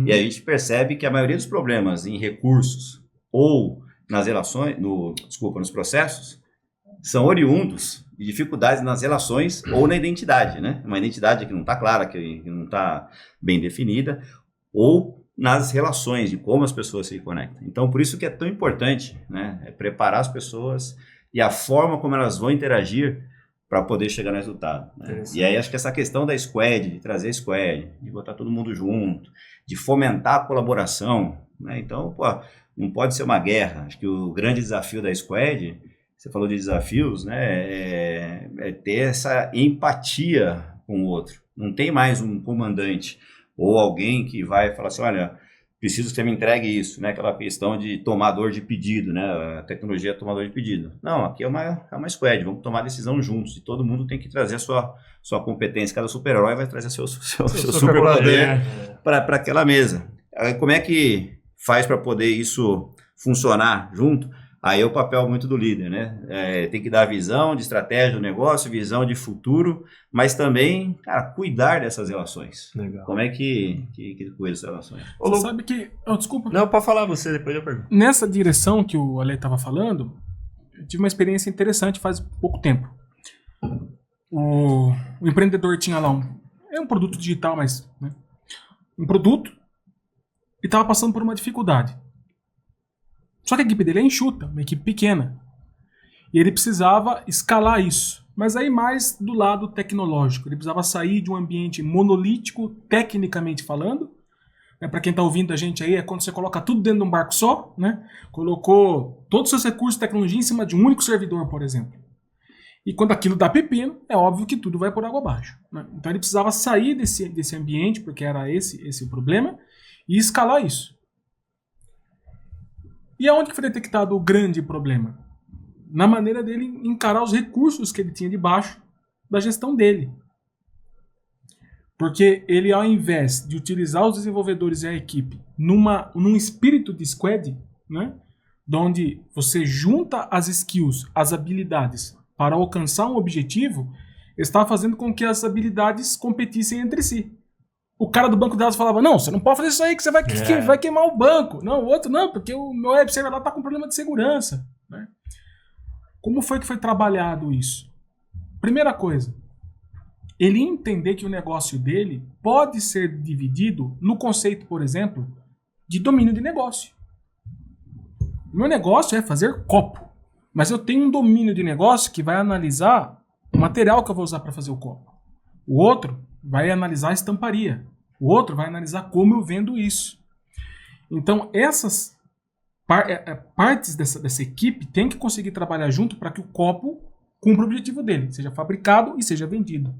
e a gente percebe que a maioria dos problemas em recursos ou nas relações, nos processos, são oriundos de dificuldades nas relações ou na identidade, né? Uma identidade que não está clara, que não está bem definida, ou nas relações, de como as pessoas se conectam. Então, por isso que é tão importante, né? É preparar as pessoas e a forma como elas vão interagir para poder chegar no resultado, né? E aí acho que essa questão da squad, de trazer squad, de botar todo mundo junto, de fomentar a colaboração, né? Então, não pode ser uma guerra. Acho que o grande desafio da squad, você falou de desafios, né? É ter essa empatia com o outro. Não tem mais um comandante ou alguém que vai falar assim, olha, preciso que você me entregue isso, né? Aquela questão de tomador de pedido, né? A tecnologia é tomador de pedido. Não, aqui é uma squad, vamos tomar decisão juntos e todo mundo tem que trazer a sua competência. Cada super-herói vai trazer seu superpoder para aquela mesa. Aí, como é que faz para poder isso funcionar junto? Aí é o papel muito do líder, né? Tem que dar visão de estratégia do negócio, visão de futuro, mas também, cara, cuidar dessas relações. Legal. Como é que cuida dessas relações? Você sabe que... desculpa. Não, pode falar você, depois eu pergunto. Nessa direção que o Ale estava falando, eu tive uma experiência interessante faz pouco tempo. O empreendedor tinha lá um produto digital, mas... Né, um produto e estava passando por uma dificuldade. Só que a equipe dele é enxuta, uma equipe pequena. E ele precisava escalar isso. Mas aí mais do lado tecnológico. Ele precisava sair de um ambiente monolítico, tecnicamente falando. Para quem está ouvindo a gente aí, é quando você coloca tudo dentro de um barco só. Né? Colocou todos os seus recursos de tecnologia em cima de um único servidor, por exemplo. E quando aquilo dá pepino, é óbvio que tudo vai por água abaixo. Né? Então ele precisava sair desse ambiente, porque era esse o problema, e escalar isso. E aonde que foi detectado o grande problema? Na maneira dele encarar os recursos que ele tinha debaixo da gestão dele. Porque ele, ao invés de utilizar os desenvolvedores e a equipe num espírito de squad, né, onde você junta as skills, as habilidades, para alcançar um objetivo, está fazendo com que as habilidades competissem entre si. O cara do banco de dados falava, não, você não pode fazer isso aí que você vai queimar o banco. Não, o outro não, porque o meu web server lá está com problema de segurança. Né? Como foi que foi trabalhado isso? Primeira coisa, ele entender que o negócio dele pode ser dividido no conceito, por exemplo, de domínio de negócio. O meu negócio é fazer copo, mas eu tenho um domínio de negócio que vai analisar o material que eu vou usar para fazer o copo. O outro vai analisar a estamparia. O outro vai analisar como eu vendo isso. Então, essas partes dessa equipe têm que conseguir trabalhar junto para que o copo cumpra o objetivo dele, seja fabricado e seja vendido.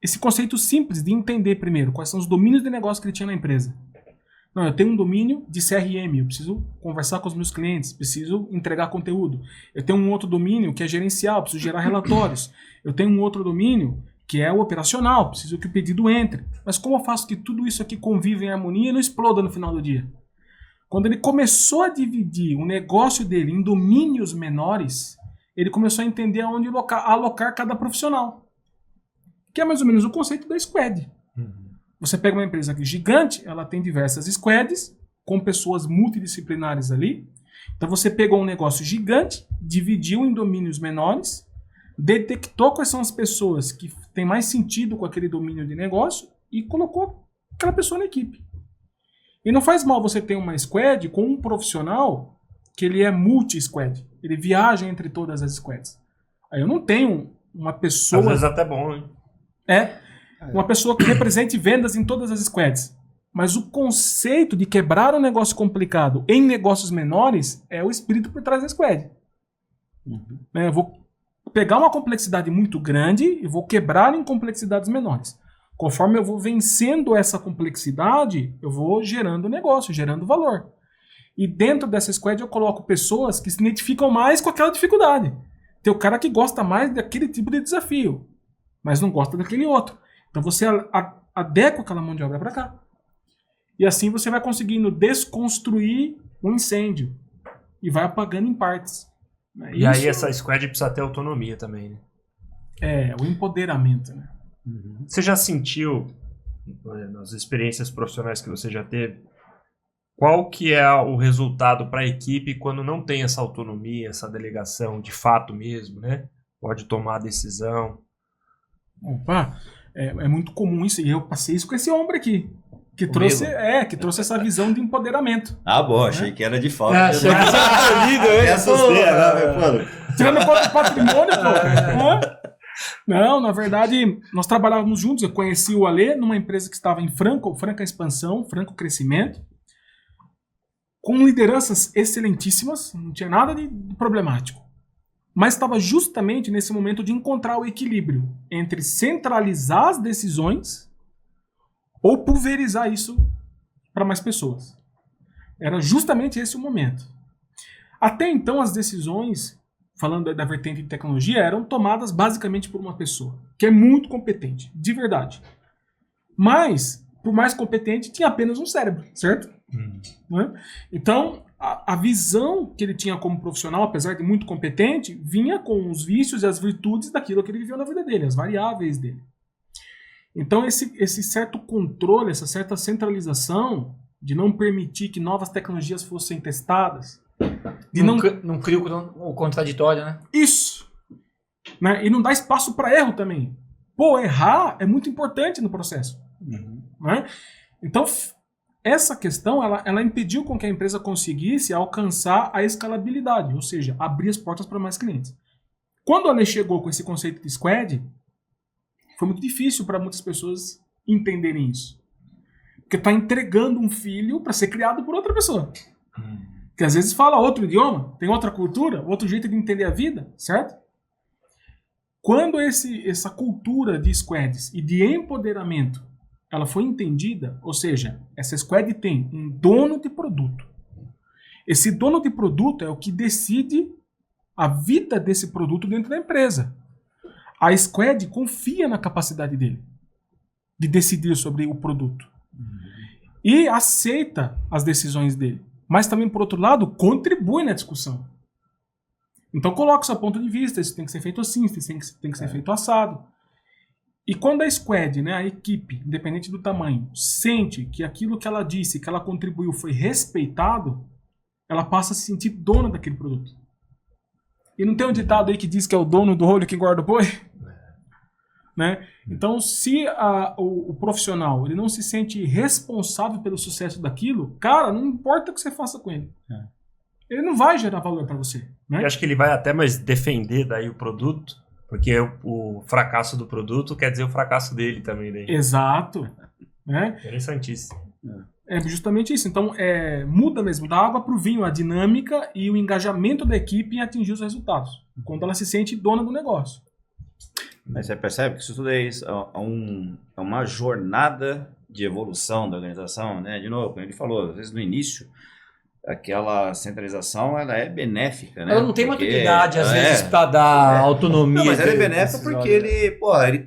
Esse conceito simples de entender primeiro quais são os domínios de negócio que ele tinha na empresa. Não, eu tenho um domínio de CRM, eu preciso conversar com os meus clientes, preciso entregar conteúdo. Eu tenho um outro domínio que é gerencial, eu preciso gerar relatórios. Eu tenho um outro domínio que é o operacional, preciso que o pedido entre. Mas como eu faço que tudo isso aqui conviva em harmonia e não exploda no final do dia? Quando ele começou a dividir o negócio dele em domínios menores, ele começou a entender aonde alocar cada profissional. Que é mais ou menos o conceito da squad. Você pega uma empresa gigante, ela tem diversas squads, com pessoas multidisciplinares ali. Então você pegou um negócio gigante, dividiu em domínios menores, detectou quais são as pessoas que têm mais sentido com aquele domínio de negócio e colocou aquela pessoa na equipe. E não faz mal você ter uma squad com um profissional que ele é multi-squad. Ele viaja entre todas as squads. Aí eu não tenho uma pessoa... Às vezes até bom, hein? Uma pessoa que represente vendas em todas as squads. Mas o conceito de quebrar um negócio complicado em negócios menores é o espírito por trás da squad. Eu vou pegar uma complexidade muito grande e vou quebrar em complexidades menores. Conforme eu vou vencendo essa complexidade, eu vou gerando negócio, gerando valor. E dentro dessa squad eu coloco pessoas que se identificam mais com aquela dificuldade. Tem o cara que gosta mais daquele tipo de desafio, mas não gosta daquele outro. Então você adequa aquela mão de obra para cá. E assim você vai conseguindo desconstruir um incêndio e vai apagando em partes. E aí essa squad precisa ter autonomia também, né? O empoderamento, né? Você já sentiu, nas experiências profissionais que você já teve, qual que é o resultado para a equipe quando não tem essa autonomia, essa delegação de fato mesmo, né? Pode tomar a decisão. Opa, é muito comum isso. E eu passei isso com esse homem aqui. Que trouxe essa visão de empoderamento. Ah, bom, achei que era de falta. Achei que tinha escolhido, Me assustei agora, pô. Tirando o patrimônio, pô. Não, na verdade, nós trabalhávamos juntos. Eu conheci o Alê numa empresa que estava em franca expansão, franco crescimento, com lideranças excelentíssimas, não tinha nada de problemático. Mas estava justamente nesse momento de encontrar o equilíbrio entre centralizar as decisões ou pulverizar isso para mais pessoas. Era justamente esse o momento. Até então, as decisões, falando da vertente de tecnologia, eram tomadas basicamente por uma pessoa, que é muito competente, de verdade. Mas, por mais competente, tinha apenas um cérebro, certo? Né? Então, a visão que ele tinha como profissional, apesar de muito competente, vinha com os vícios e as virtudes daquilo que ele viveu na vida dele, as variáveis dele. Então, esse certo controle, essa certa centralização de não permitir que novas tecnologias fossem testadas. Não cria o contraditório, né? Isso! Né? E não dá espaço para erro também. Pô, errar é muito importante no processo. Né? Então, essa questão ela impediu com que a empresa conseguisse alcançar a escalabilidade, ou seja, abrir as portas para mais clientes. Quando a Ale chegou com esse conceito de squad, foi muito difícil para muitas pessoas entenderem isso. Porque está entregando um filho para ser criado por outra pessoa. Que às vezes fala outro idioma, tem outra cultura, outro jeito de entender a vida, certo? Quando essa cultura de squads e de empoderamento ela foi entendida, ou seja, essa squad tem um dono de produto. Esse dono de produto é o que decide a vida desse produto dentro da empresa. A squad confia na capacidade dele de decidir sobre o produto. E aceita as decisões dele. Mas também, por outro lado, contribui na discussão. Então coloca o seu ponto de vista, isso tem que ser feito assim, isso tem que ser feito assado. E quando a squad, né, a equipe, independente do tamanho, sente que aquilo que ela disse, que ela contribuiu foi respeitado, ela passa a se sentir dona daquele produto. E não tem um ditado aí que diz que é o dono do olho que guarda o boi? Né? Então, se o profissional ele não se sente responsável pelo sucesso daquilo, cara, não importa o que você faça com ele. Ele não vai gerar valor para você. Né? Eu acho que ele vai até mais defender daí o produto, porque o fracasso do produto quer dizer o fracasso dele também. Daí. Exato. Né? Interessantíssimo. É justamente isso. Então, muda mesmo da água para o vinho a dinâmica e o engajamento da equipe em atingir os resultados. Quando ela se sente dona do negócio. Mas você percebe que isso tudo é uma jornada de evolução da organização, né? De novo, como ele falou, às vezes no início, aquela centralização ela é benéfica, né? Ela não tem maturidade, às vezes, para dar autonomia. Não, mas ela é benéfica porque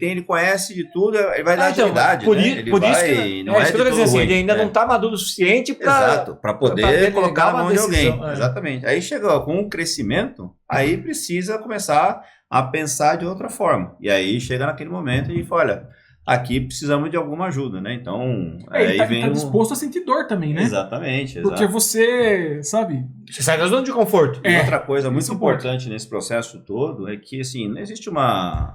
ele conhece de tudo, ele vai dar agilidade, por né? Isso que não é de tudo assim, ruim, ele ainda não está maduro o suficiente para poder colocar na mão de alguém. É. Exatamente. Aí chega com o crescimento, aí precisa começar a pensar de outra forma. E aí chega naquele momento e fala, olha, aqui precisamos de alguma ajuda, né? Então, aí ele tá disposto a sentir dor também, né? Exatamente. Porque você, sabe... Você sai da zona de conforto. E outra coisa muito importante nesse processo todo é que, assim, não existe uma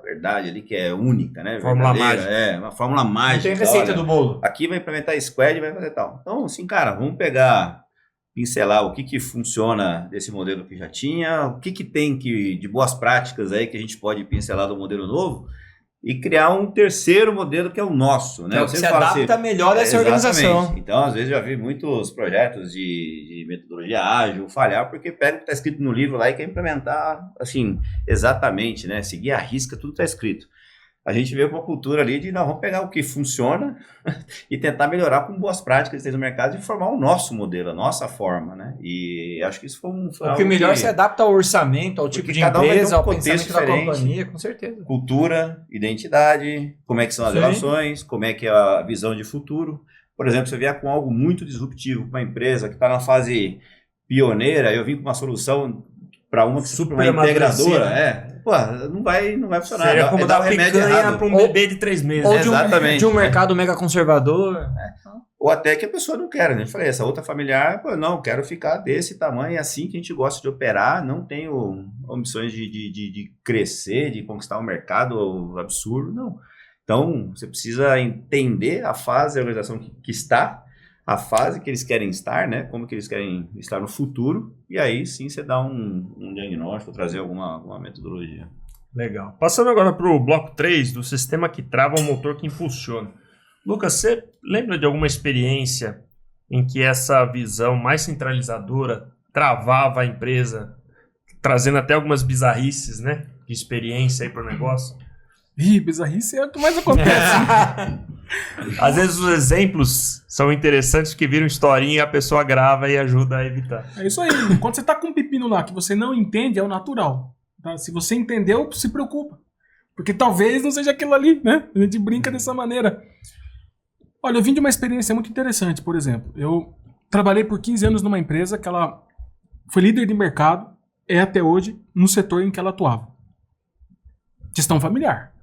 verdade ali que é única, né? Fórmula mágica. Uma fórmula mágica. Não tem receita do bolo. Aqui vai implementar squad e vai fazer tal. Então, assim, cara, vamos pincelar o que funciona desse modelo que já tinha, o que tem de boas práticas aí que a gente pode pincelar do modelo novo e criar um terceiro modelo que é o nosso, né? Que se adapta melhor a essa organização. Então, às vezes, já vi muitos projetos de metodologia ágil falhar porque pega o que está escrito no livro lá e quer implementar, assim, exatamente, né? Seguir à risca tudo que está escrito. A gente veio para uma cultura ali de, não, vamos pegar o que funciona e tentar melhorar com boas práticas que tem no mercado e formar o nosso modelo, a nossa forma, né? E acho que isso foi o que melhor se adapta ao orçamento, ao tipo de empresa, ao pensamento da companhia, com certeza. Cultura, identidade, como é que são as relações, como é que é a visão de futuro. Por exemplo, se eu vier com algo muito disruptivo para uma empresa que está na fase pioneira, eu vim com uma solução para uma integradora, pô, não vai funcionar. Seria como dar picanha para um bebê de 3 meses. Ou de um mercado mega conservador. Ou até que a pessoa não quer, né? Eu falei, essa outra familiar, pô, não, quero ficar desse tamanho, é assim que a gente gosta de operar, não tenho ambições de crescer, de conquistar um mercado absurdo, não. Então, você precisa entender a fase da organização que está, a fase que eles querem estar, né? Como que eles querem estar no futuro, e aí sim você dá um diagnóstico, trazer alguma metodologia. Legal. Passando agora para o bloco 3, do sistema que trava o motor que impulsiona. Lucas, você lembra de alguma experiência em que essa visão mais centralizadora travava a empresa, trazendo até algumas bizarrices, né? De experiência aí para o negócio? Bizarrice é o que mais acontece. Às vezes os exemplos são interessantes que viram historinha e a pessoa grava e ajuda a evitar. É isso aí. Quando você tá com um pepino lá que você não entende, é o natural. Tá? Se você entendeu, se preocupa. Porque talvez não seja aquilo ali, né? A gente brinca dessa maneira. Olha, eu vim de uma experiência muito interessante, por exemplo. Eu trabalhei por 15 anos numa empresa que ela foi líder de mercado, é até hoje, no setor em que ela atuava. Gestão familiar.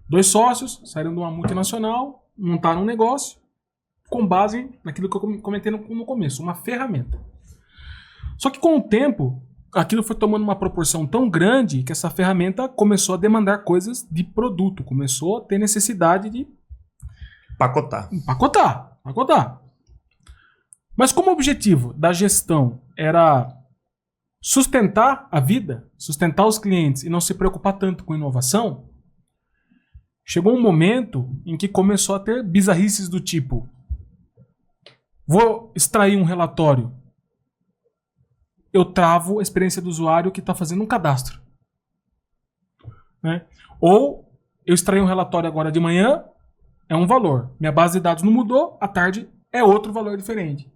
2 sócios saíram de uma multinacional, montaram um negócio com base naquilo que eu comentei no começo, uma ferramenta. Só que com o tempo, aquilo foi tomando uma proporção tão grande que essa ferramenta começou a demandar coisas de produto, começou a ter necessidade de Pacotar. Mas como o objetivo da gestão era sustentar a vida, sustentar os clientes e não se preocupar tanto com inovação, chegou um momento em que começou a ter bizarrices do tipo: vou extrair um relatório, eu travo a experiência do usuário que está fazendo um cadastro. Né? Ou eu extraí um relatório agora de manhã, é um valor. Minha base de dados não mudou, à tarde é outro valor diferente.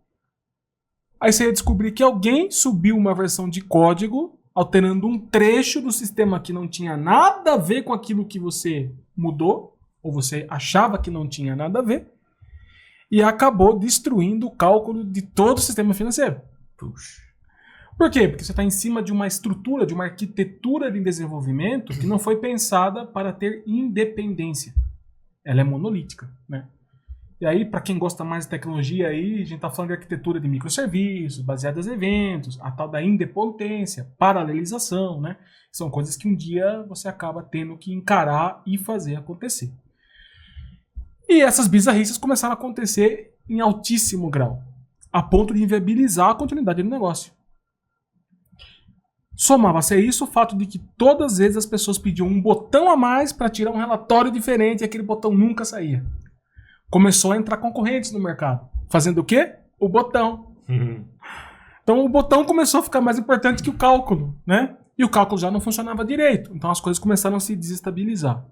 Aí você ia descobrir que alguém subiu uma versão de código, alterando um trecho do sistema que não tinha nada a ver com aquilo que você mudou, ou você achava que não tinha nada a ver, e acabou destruindo o cálculo de todo o sistema financeiro. Puxa. Por quê? Porque você está em cima de uma estrutura, de uma arquitetura de desenvolvimento que não foi pensada para ter independência. Ela é monolítica, né? E aí, para quem gosta mais de tecnologia, aí, a gente está falando de arquitetura de microserviços, baseadas em eventos, a tal da independência, paralelização, né? São coisas que um dia você acaba tendo que encarar e fazer acontecer. E essas bizarrices começaram a acontecer em altíssimo grau, a ponto de inviabilizar a continuidade do negócio. Somava-se a isso o fato de que todas as vezes as pessoas pediam um botão a mais para tirar um relatório diferente e aquele botão nunca saía. Começou a entrar concorrentes no mercado. Fazendo o quê? O botão. Então o botão começou a ficar mais importante que o cálculo, né? E o cálculo já não funcionava direito. Então as coisas começaram a se desestabilizar.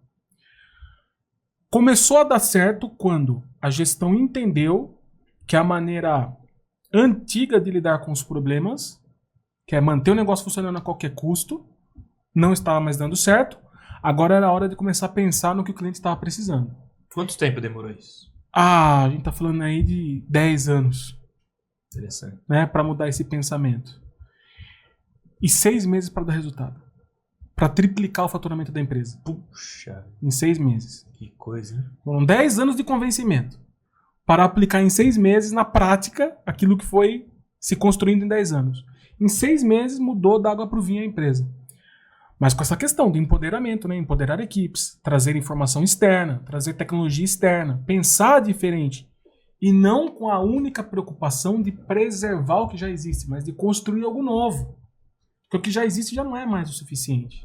Começou a dar certo quando a gestão entendeu que a maneira antiga de lidar com os problemas, que é manter o negócio funcionando a qualquer custo, não estava mais dando certo. Agora era a hora de começar a pensar no que o cliente estava precisando. Quanto tempo demorou isso? A gente tá falando aí de 10 anos. Interessante. Né, para mudar esse pensamento. E 6 meses para dar resultado. Para triplicar o faturamento da empresa. Puxa. Em 6 meses. Que coisa, hein? Foram 10 anos de convencimento. Para aplicar em 6 meses, na prática, aquilo que foi se construindo em 10 anos. Em 6 meses mudou da água para o vinho a empresa. Mas com essa questão de empoderamento, né? Empoderar equipes, trazer informação externa, trazer tecnologia externa, pensar diferente. E não com a única preocupação de preservar o que já existe, mas de construir algo novo. Porque o que já existe já não é mais o suficiente.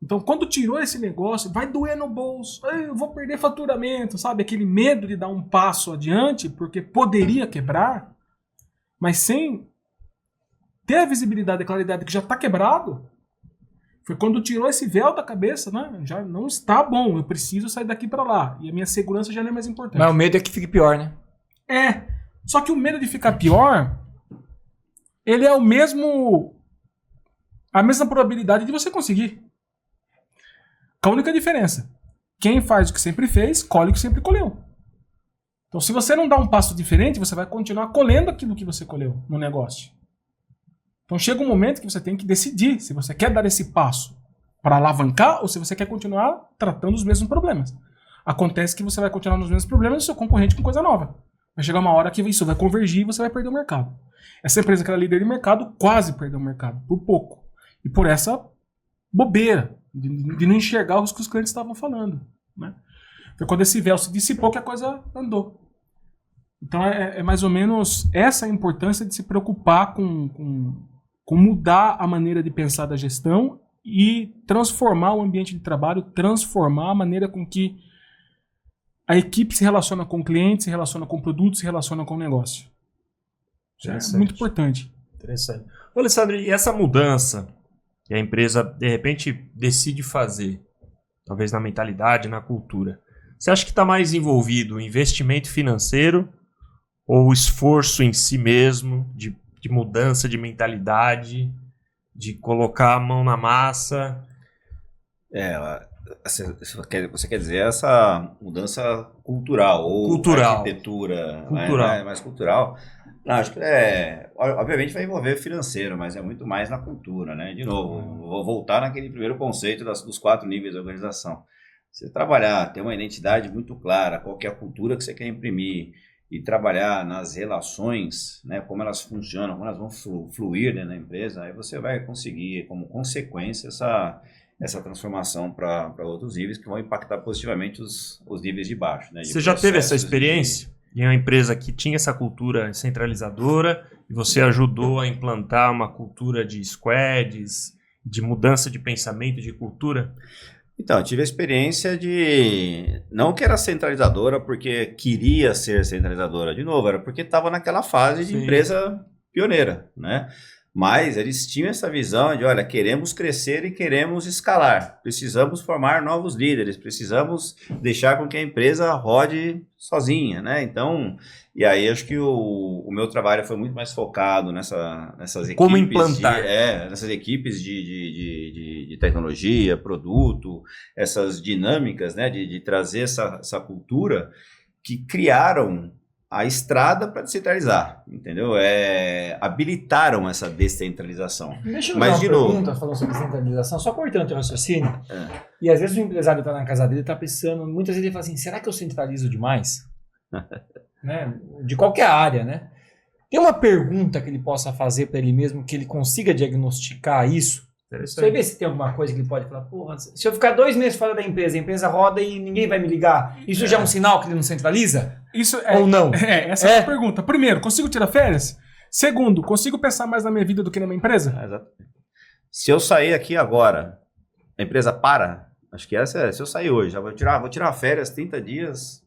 Então, quando tirou esse negócio, vai doer no bolso, eu vou perder faturamento, sabe? Aquele medo de dar um passo adiante, porque poderia quebrar, mas sem ter a visibilidade e a claridade que já está quebrado, Foi quando tirou esse véu da cabeça, né? Já não está bom, eu preciso sair daqui para lá. E a minha segurança já não é mais importante. Mas o medo é que fique pior, né? Só que o medo de ficar pior, ele é a mesma probabilidade de você conseguir. Com a única diferença. Quem faz o que sempre fez, colhe o que sempre colheu. Então, se você não dá um passo diferente, você vai continuar colhendo aquilo que você colheu no negócio. Então, chega um momento que você tem que decidir se você quer dar esse passo para alavancar ou se você quer continuar tratando os mesmos problemas. Acontece que você vai continuar nos mesmos problemas e seu concorrente com coisa nova. Vai chegar uma hora que isso vai convergir e você vai perder o mercado. Essa empresa que era líder de mercado quase perdeu o mercado, por pouco. E por essa bobeira de não enxergar os que os clientes estavam falando. Né? Foi quando esse véu se dissipou que a coisa andou. Então é mais ou menos essa a importância de se preocupar com mudar a maneira de pensar da gestão e transformar o ambiente de trabalho, transformar a maneira com que a equipe se relaciona com o cliente, se relaciona com o produto, se relaciona com o negócio. Isso é muito importante. Interessante. Ô, Alessandro, e essa mudança que a empresa, de repente, decide fazer, talvez na mentalidade, na cultura, você acha que está mais envolvido o investimento financeiro ou o esforço em si mesmo, de mudança de mentalidade, de colocar a mão na massa? Você quer dizer essa mudança cultural ou arquitetura mais cultural? Não, acho que obviamente vai envolver financeiro, mas é muito mais na cultura, né? De novo, vou voltar naquele primeiro conceito dos 4 níveis da organização. Você trabalhar, ter uma identidade muito clara, qual que é a cultura que você quer imprimir, e trabalhar nas relações, né, como elas funcionam, como elas vão fluir dentro da empresa, aí você vai conseguir, como consequência, essa transformação para outros níveis que vão impactar positivamente os níveis de baixo. Né, você já teve essa experiência em uma empresa que tinha essa cultura centralizadora e você ajudou a implantar uma cultura de squads, de mudança de pensamento, de cultura? Então, eu tive a experiência de... Não que era centralizadora porque queria ser centralizadora. De novo, era porque estava naquela fase de empresa pioneira, né? Mas eles tinham essa visão de, olha, queremos crescer e queremos escalar. Precisamos formar novos líderes, precisamos deixar com que a empresa rode sozinha, né? Então, e aí acho que o meu trabalho foi muito mais focado nessas equipes. Como implantar. Nessas equipes de tecnologia, produto, essas dinâmicas, né? De trazer essa cultura que criaram a estrada para descentralizar, entendeu? Habilitaram essa descentralização. Deixa eu fazer uma pergunta falando sobre descentralização, só cortando o teu raciocínio. E às vezes o empresário está na casa dele, está pensando, muitas vezes ele fala assim, será que eu centralizo demais? Né? De qualquer área, né? Tem uma pergunta que ele possa fazer para ele mesmo, que ele consiga diagnosticar isso? Você vê se tem alguma coisa que ele pode falar, porra, se eu ficar 2 meses fora da empresa, a empresa roda e ninguém vai me ligar, isso já é um sinal que ele não centraliza? Isso ou não? Essa é a pergunta. Primeiro, consigo tirar férias? Segundo, consigo pensar mais na minha vida do que na minha empresa? Exato. Se eu sair aqui agora, a empresa para? Acho que essa é, se eu sair hoje, já vou tirar férias 30 dias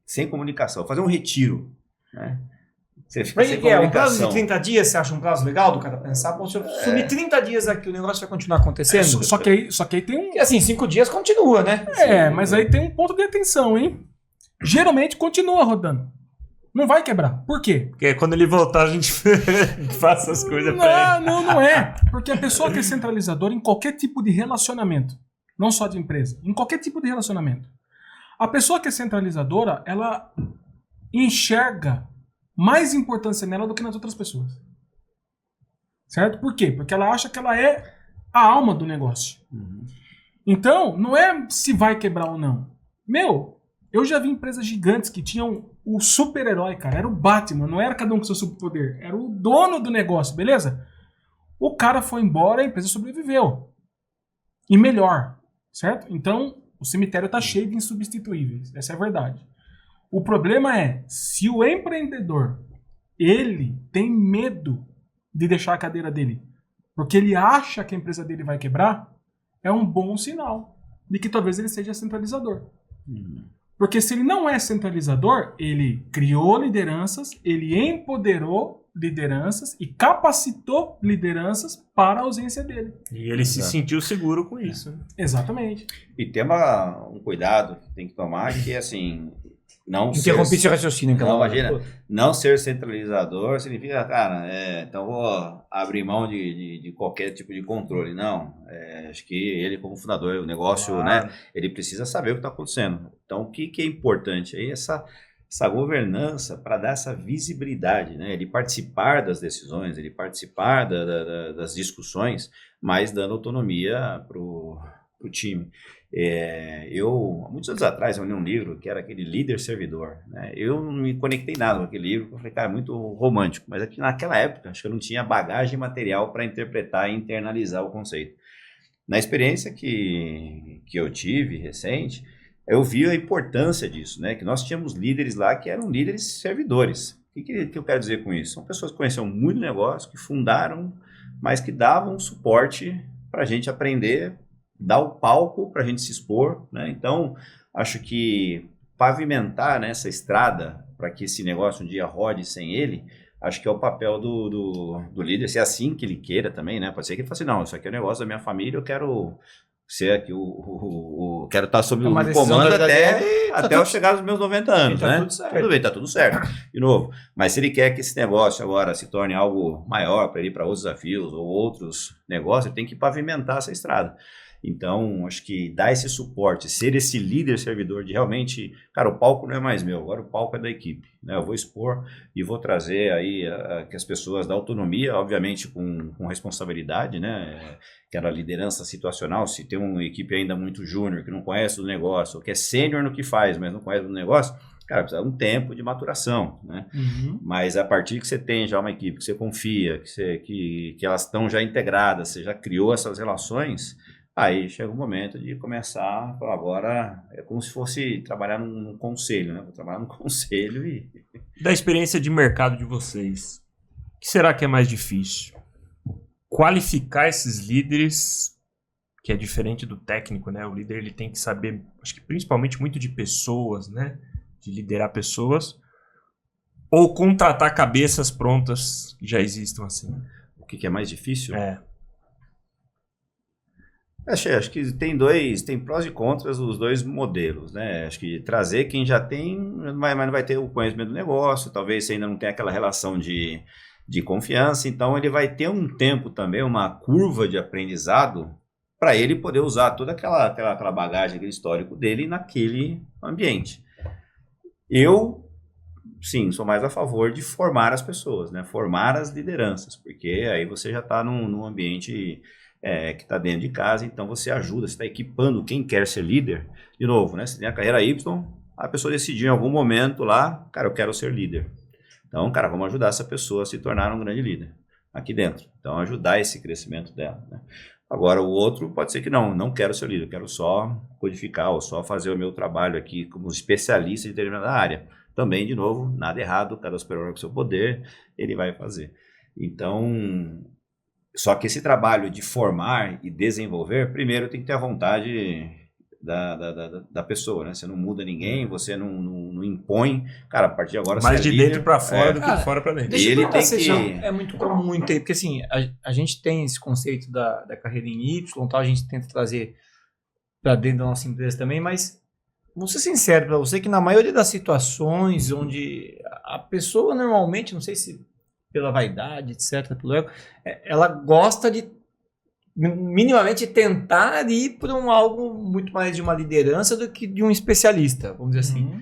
sem comunicação, fazer um retiro, né? Você fica sem comunicação. Um prazo de 30 dias, você acha um prazo legal do cara pensar? Pô, se eu sumir 30 dias aqui, o negócio vai continuar acontecendo? Só que aí tem um... Porque assim, 5 dias continua, né? Mas aí tem um ponto de atenção, hein? Geralmente continua rodando. Não vai quebrar. Por quê? Porque quando ele voltar, a gente faça as coisas pra ele. Não é. Porque a pessoa que é centralizadora em qualquer tipo de relacionamento, não só de empresa, em qualquer tipo de relacionamento, a pessoa que é centralizadora, ela enxerga mais importância nela do que nas outras pessoas. Certo? Por quê? Porque ela acha que ela é a alma do negócio. Então, não é se vai quebrar ou não. Eu já vi empresas gigantes que tinham o super-herói, cara. Era o Batman, não era cada um com seu superpoder. Era o dono do negócio, beleza? O cara foi embora, a empresa sobreviveu. E melhor, certo? Então, o cemitério tá cheio de insubstituíveis. Essa é a verdade. O problema é, se o empreendedor, ele tem medo de deixar a cadeira dele, porque ele acha que a empresa dele vai quebrar, é um bom sinal de que talvez ele seja centralizador. Porque se ele não é centralizador, ele criou lideranças, ele empoderou lideranças e capacitou lideranças para a ausência dele. E ele se sentiu seguro com isso. Né? Exatamente. E tem um cuidado que tem que tomar, que assim, não Interrompi seu raciocínio. Não, imagina, não ser centralizador significa, cara, então vou abrir mão de qualquer tipo de controle. Não, acho que ele como fundador, o negócio, né, ele precisa saber o que está acontecendo. Então, o que é importante aí? Essa governança para dar essa visibilidade, né? Ele participar das decisões, ele participar das discussões, mas dando autonomia para o time. Há muitos anos atrás, eu li um livro que era aquele Líder Servidor, né? Eu não me conectei nada com aquele livro, eu falei, cara, é muito romântico, mas aqui, naquela época, acho que eu não tinha bagagem material para interpretar e internalizar o conceito. Na experiência que eu tive recente, eu vi a importância disso, né? Que nós tínhamos líderes lá que eram líderes servidores. O que eu quero dizer com isso? São pessoas que conheciam muito negócio, que fundaram, mas que davam suporte para a gente aprender, dar o palco para a gente se expor, né? Então, acho que pavimentar, né, essa estrada para que esse negócio um dia rode sem ele, acho que é o papel do líder, se é assim que ele queira também, né? Pode ser que ele fale assim, não, isso aqui é um negócio da minha família, eu quero ser aqui quero estar sob o comando até eu chegar aos meus 90 anos, né? Tudo bem, tá tudo certo. De novo, mas se ele quer que esse negócio agora se torne algo maior para ele ir para outros desafios ou outros negócios, ele tem que pavimentar essa estrada. Então, acho que dar esse suporte, ser esse líder servidor de realmente, cara, o palco não é mais meu, agora o palco é da equipe, né? Eu vou expor e vou trazer aí que as pessoas da autonomia, obviamente com responsabilidade, né? Aquela liderança situacional, se tem uma equipe ainda muito júnior, que não conhece o negócio, ou que é sênior no que faz, mas não conhece o negócio, cara, precisa de um tempo de maturação, né? Uhum. Mas a partir que você tem já uma equipe, que você confia, que elas estão já integradas, você já criou essas relações, aí chega o momento de começar, agora é como se fosse trabalhar num conselho, né? Vou trabalhar num conselho e... Da experiência de mercado de vocês, o que será que é mais difícil? Qualificar esses líderes, que é diferente do técnico, né? O líder ele tem que saber, acho que principalmente muito de pessoas, né? De liderar pessoas, ou contratar cabeças prontas que já existam assim. O que é mais difícil? Acho que tem prós e contras os dois modelos, né? Acho que trazer quem já tem, mas não vai ter o conhecimento do negócio, talvez você ainda não tenha aquela relação de confiança, então ele vai ter um tempo também, uma curva de aprendizado para ele poder usar toda aquela bagagem, aquele histórico dele naquele ambiente. Eu, sim, sou mais a favor de formar as pessoas, né? Formar as lideranças, porque aí você já está num ambiente... que está dentro de casa, então você ajuda, você está equipando quem quer ser líder. De novo, né? Você tem a carreira Y, a pessoa decidiu em algum momento lá, cara, eu quero ser líder. Então, cara, vamos ajudar essa pessoa a se tornar um grande líder aqui dentro. Então, ajudar esse crescimento dela, né? Agora, o outro pode ser que não quero ser líder, quero só codificar ou só fazer o meu trabalho aqui como especialista de determinada área. Também, de novo, nada errado, cada superior com o seu poder, ele vai fazer. Então... Só que esse trabalho de formar e desenvolver, primeiro tem que ter a vontade da pessoa, né? Você não muda ninguém, você não impõe. Cara, a partir de agora mais você de dentro para fora do que de fora para dentro. Deixa ele tem que... É muito comum, porque assim, a gente tem esse conceito da carreira em Y, tal, a gente tenta trazer para dentro da nossa empresa também, mas vou ser sincero para você que na maioria das situações onde a pessoa normalmente, não sei se pela vaidade, etc., pelo ego, ela gosta de minimamente tentar ir para algo muito mais de uma liderança do que de um especialista, vamos dizer assim.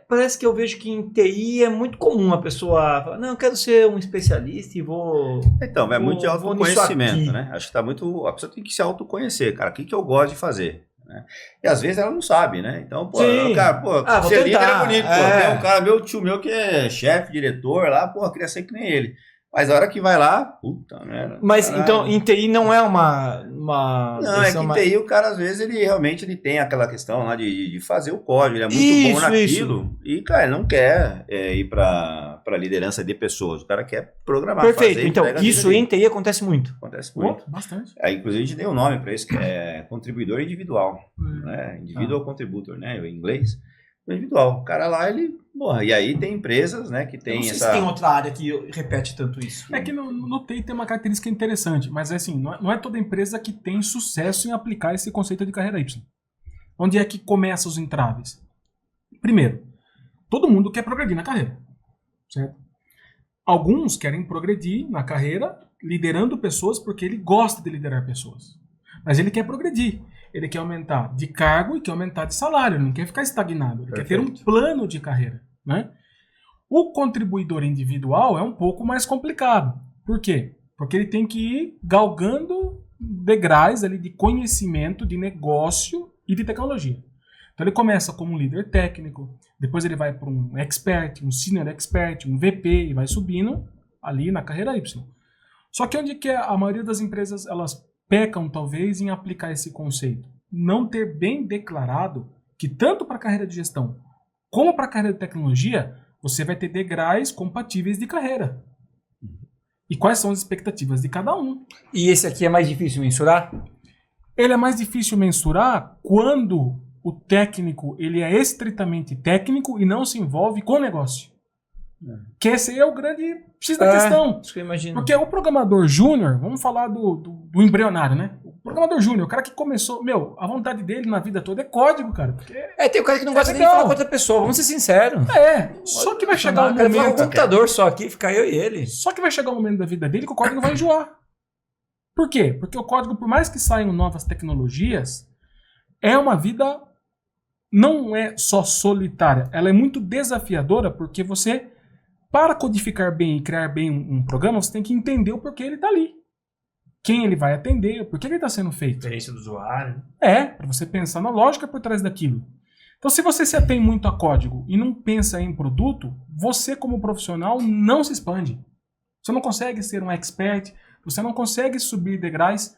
Parece que eu vejo que em TI é muito comum a pessoa falar, não, eu quero ser um especialista e vou... Então, é muito de autoconhecimento, né? Acho que tá muito... A pessoa tem que se autoconhecer, cara, o que eu gosto de fazer? Né? E às vezes ela não sabe, né? Então, cara, ser líder é bonito, tem um cara, meu tio meu que é chefe, diretor lá, queria ser que nem ele. Mas a hora que vai lá, puta merda. Mas caralho. Então, em TI não é uma não, é que em TI o cara, às vezes, ele realmente tem aquela questão lá de fazer o código, ele é muito bom naquilo. E, cara, ele não quer ir pra liderança de pessoas, o cara quer programar. Perfeito, fazer, então, isso em TI acontece muito. Acontece muito. Bastante. Inclusive, a gente tem um nome para isso, que é contribuidor individual, né? Individual contributor, né? Em inglês. individual. O cara lá, ele... Porra, e aí tem empresas, né, que tem Eu não sei essa... se tem outra área que repete tanto isso. É que no TI tem uma característica interessante, mas assim, não é toda empresa que tem sucesso em aplicar esse conceito de carreira Y. Onde é que começam os entraves? Primeiro, todo mundo quer progredir na carreira, certo? Alguns querem progredir na carreira liderando pessoas porque ele gosta de liderar pessoas. Mas ele quer progredir. Ele quer aumentar de cargo e quer aumentar de salário. Ele não quer ficar estagnado. Ele quer ter um plano de carreira, né? O contribuidor individual é um pouco mais complicado. Por quê? Porque ele tem que ir galgando degraus ali de conhecimento, de negócio e de tecnologia. Então ele começa como um líder técnico, depois ele vai para um expert, um senior expert, um VP e vai subindo ali na carreira Y. Só que onde que a maioria das empresas elas pecam talvez em aplicar esse conceito? Não ter bem declarado que tanto para a carreira de gestão como para a carreira de tecnologia você vai ter degraus compatíveis de carreira. E quais são as expectativas de cada um? E esse aqui é mais difícil mensurar? Ele é mais difícil mensurar quando o técnico ele é estritamente técnico e não se envolve com o negócio. Que esse é o grande X da questão. Isso que eu imagino. Porque o programador júnior, vamos falar do embrionário, né? O programador júnior, o cara que começou, a vontade dele na vida toda é código, cara. Porque tem o cara que não gosta nem de legal. falar com outra pessoa, vamos ser sinceros. Só que vai chegar um Cara, momento... o computador só aqui, fica eu e ele. Só que vai chegar um momento da vida dele que o código vai enjoar. Por quê? Porque o código, por mais que saiam novas tecnologias, é uma vida... Não é só solitária, ela é muito desafiadora porque você, para codificar bem e criar bem um programa, você tem que entender o porquê ele está ali. Quem ele vai atender, por que ele está sendo feito. Experiência do usuário. Para você pensar na lógica por trás daquilo. Então, se você se atém muito a código e não pensa em produto, você como profissional não se expande. Você não consegue ser um expert, você não consegue subir degraus,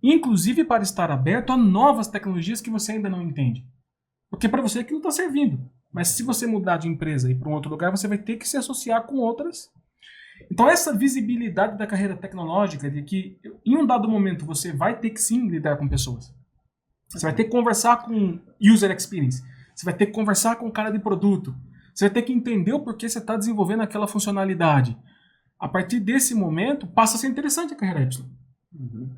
inclusive para estar aberto a novas tecnologias que você ainda não entende. Porque para você aquilo está servindo. Mas se você mudar de empresa e ir para um outro lugar, você vai ter que se associar com outras. Então essa visibilidade da carreira tecnológica, de que em um dado momento você vai ter que sim lidar com pessoas. Você vai ter que conversar com user experience. Você vai ter que conversar com o cara de produto. Você vai ter que entender o porquê você está desenvolvendo aquela funcionalidade. A partir desse momento, passa a ser interessante a carreira Y.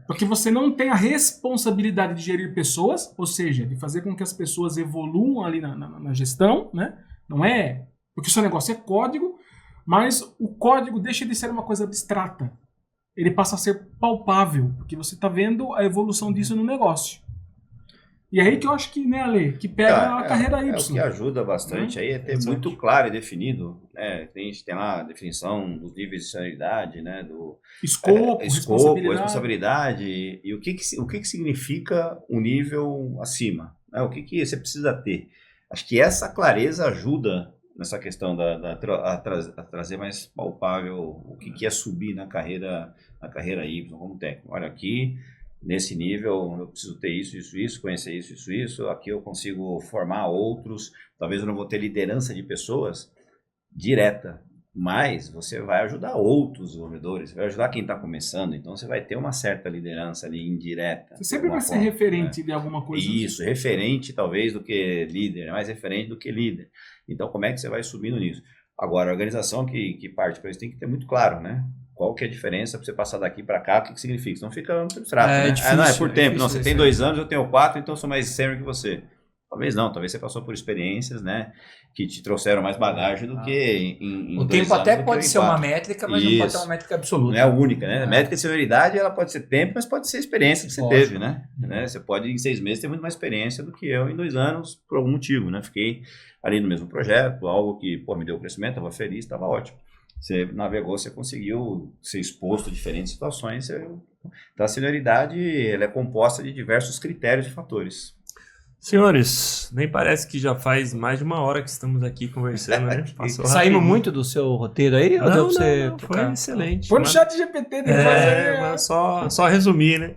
Porque você não tem a responsabilidade de gerir pessoas, ou seja, de fazer com que as pessoas evoluam ali na gestão, né? Não é... Porque o seu negócio é código, mas o código deixa de ser uma coisa abstrata. Ele passa a ser palpável, porque você está vendo a evolução disso no negócio. E aí que eu acho que, né, Ale, que pega a carreira Y. O que ajuda bastante aí é ter muito claro e definido, né? A gente tem lá a definição dos níveis de senioridade, né? Do escopo, responsabilidade e o que significa um nível acima, né? O que você precisa ter. Acho que essa clareza ajuda nessa questão a trazer mais palpável o que é subir na carreira Y como técnico. Olha aqui, nesse nível eu preciso ter isso, conhecer isso, aqui eu consigo formar outros, talvez eu não vou ter liderança de pessoas direta, mas você vai ajudar outros desenvolvedores, vai ajudar quem está começando, então você vai ter uma certa liderança ali indireta. Você sempre vai ser referente, né, de alguma coisa. Isso, referente talvez do que líder, mais referente do que líder. Então como é que você vai subindo nisso? Agora, a organização que parte para isso tem que ter muito claro, né? Qual que é a diferença para você passar daqui para cá, o que significa? Senão fica muito abstrato, né? Difícil, não, é por tempo. Não, você tem 2 anos, eu tenho 4, então eu sou mais sênior que você. Talvez não, talvez você passou por experiências, né, que te trouxeram mais bagagem do que em o tempo até pode ser uma métrica, mas não pode ser uma métrica absoluta. Não é a única, né? A métrica de senioridade, ela pode ser tempo, mas pode ser experiência que você teve, né? Você pode, em 6 meses, ter muito mais experiência do que eu em 2 anos, por algum motivo, né? Fiquei ali no mesmo projeto, algo que, me deu crescimento, estava feliz, estava ótimo. Você navegou, você conseguiu ser exposto a diferentes situações. Então, a senioridade ela é composta de diversos critérios e fatores. Senhores, nem parece que já faz mais de 1 hora que estamos aqui conversando, né? Saímos muito do seu roteiro aí? Ou deu pra você foi excelente. Foi no chat GPT depois. Só resumir, né?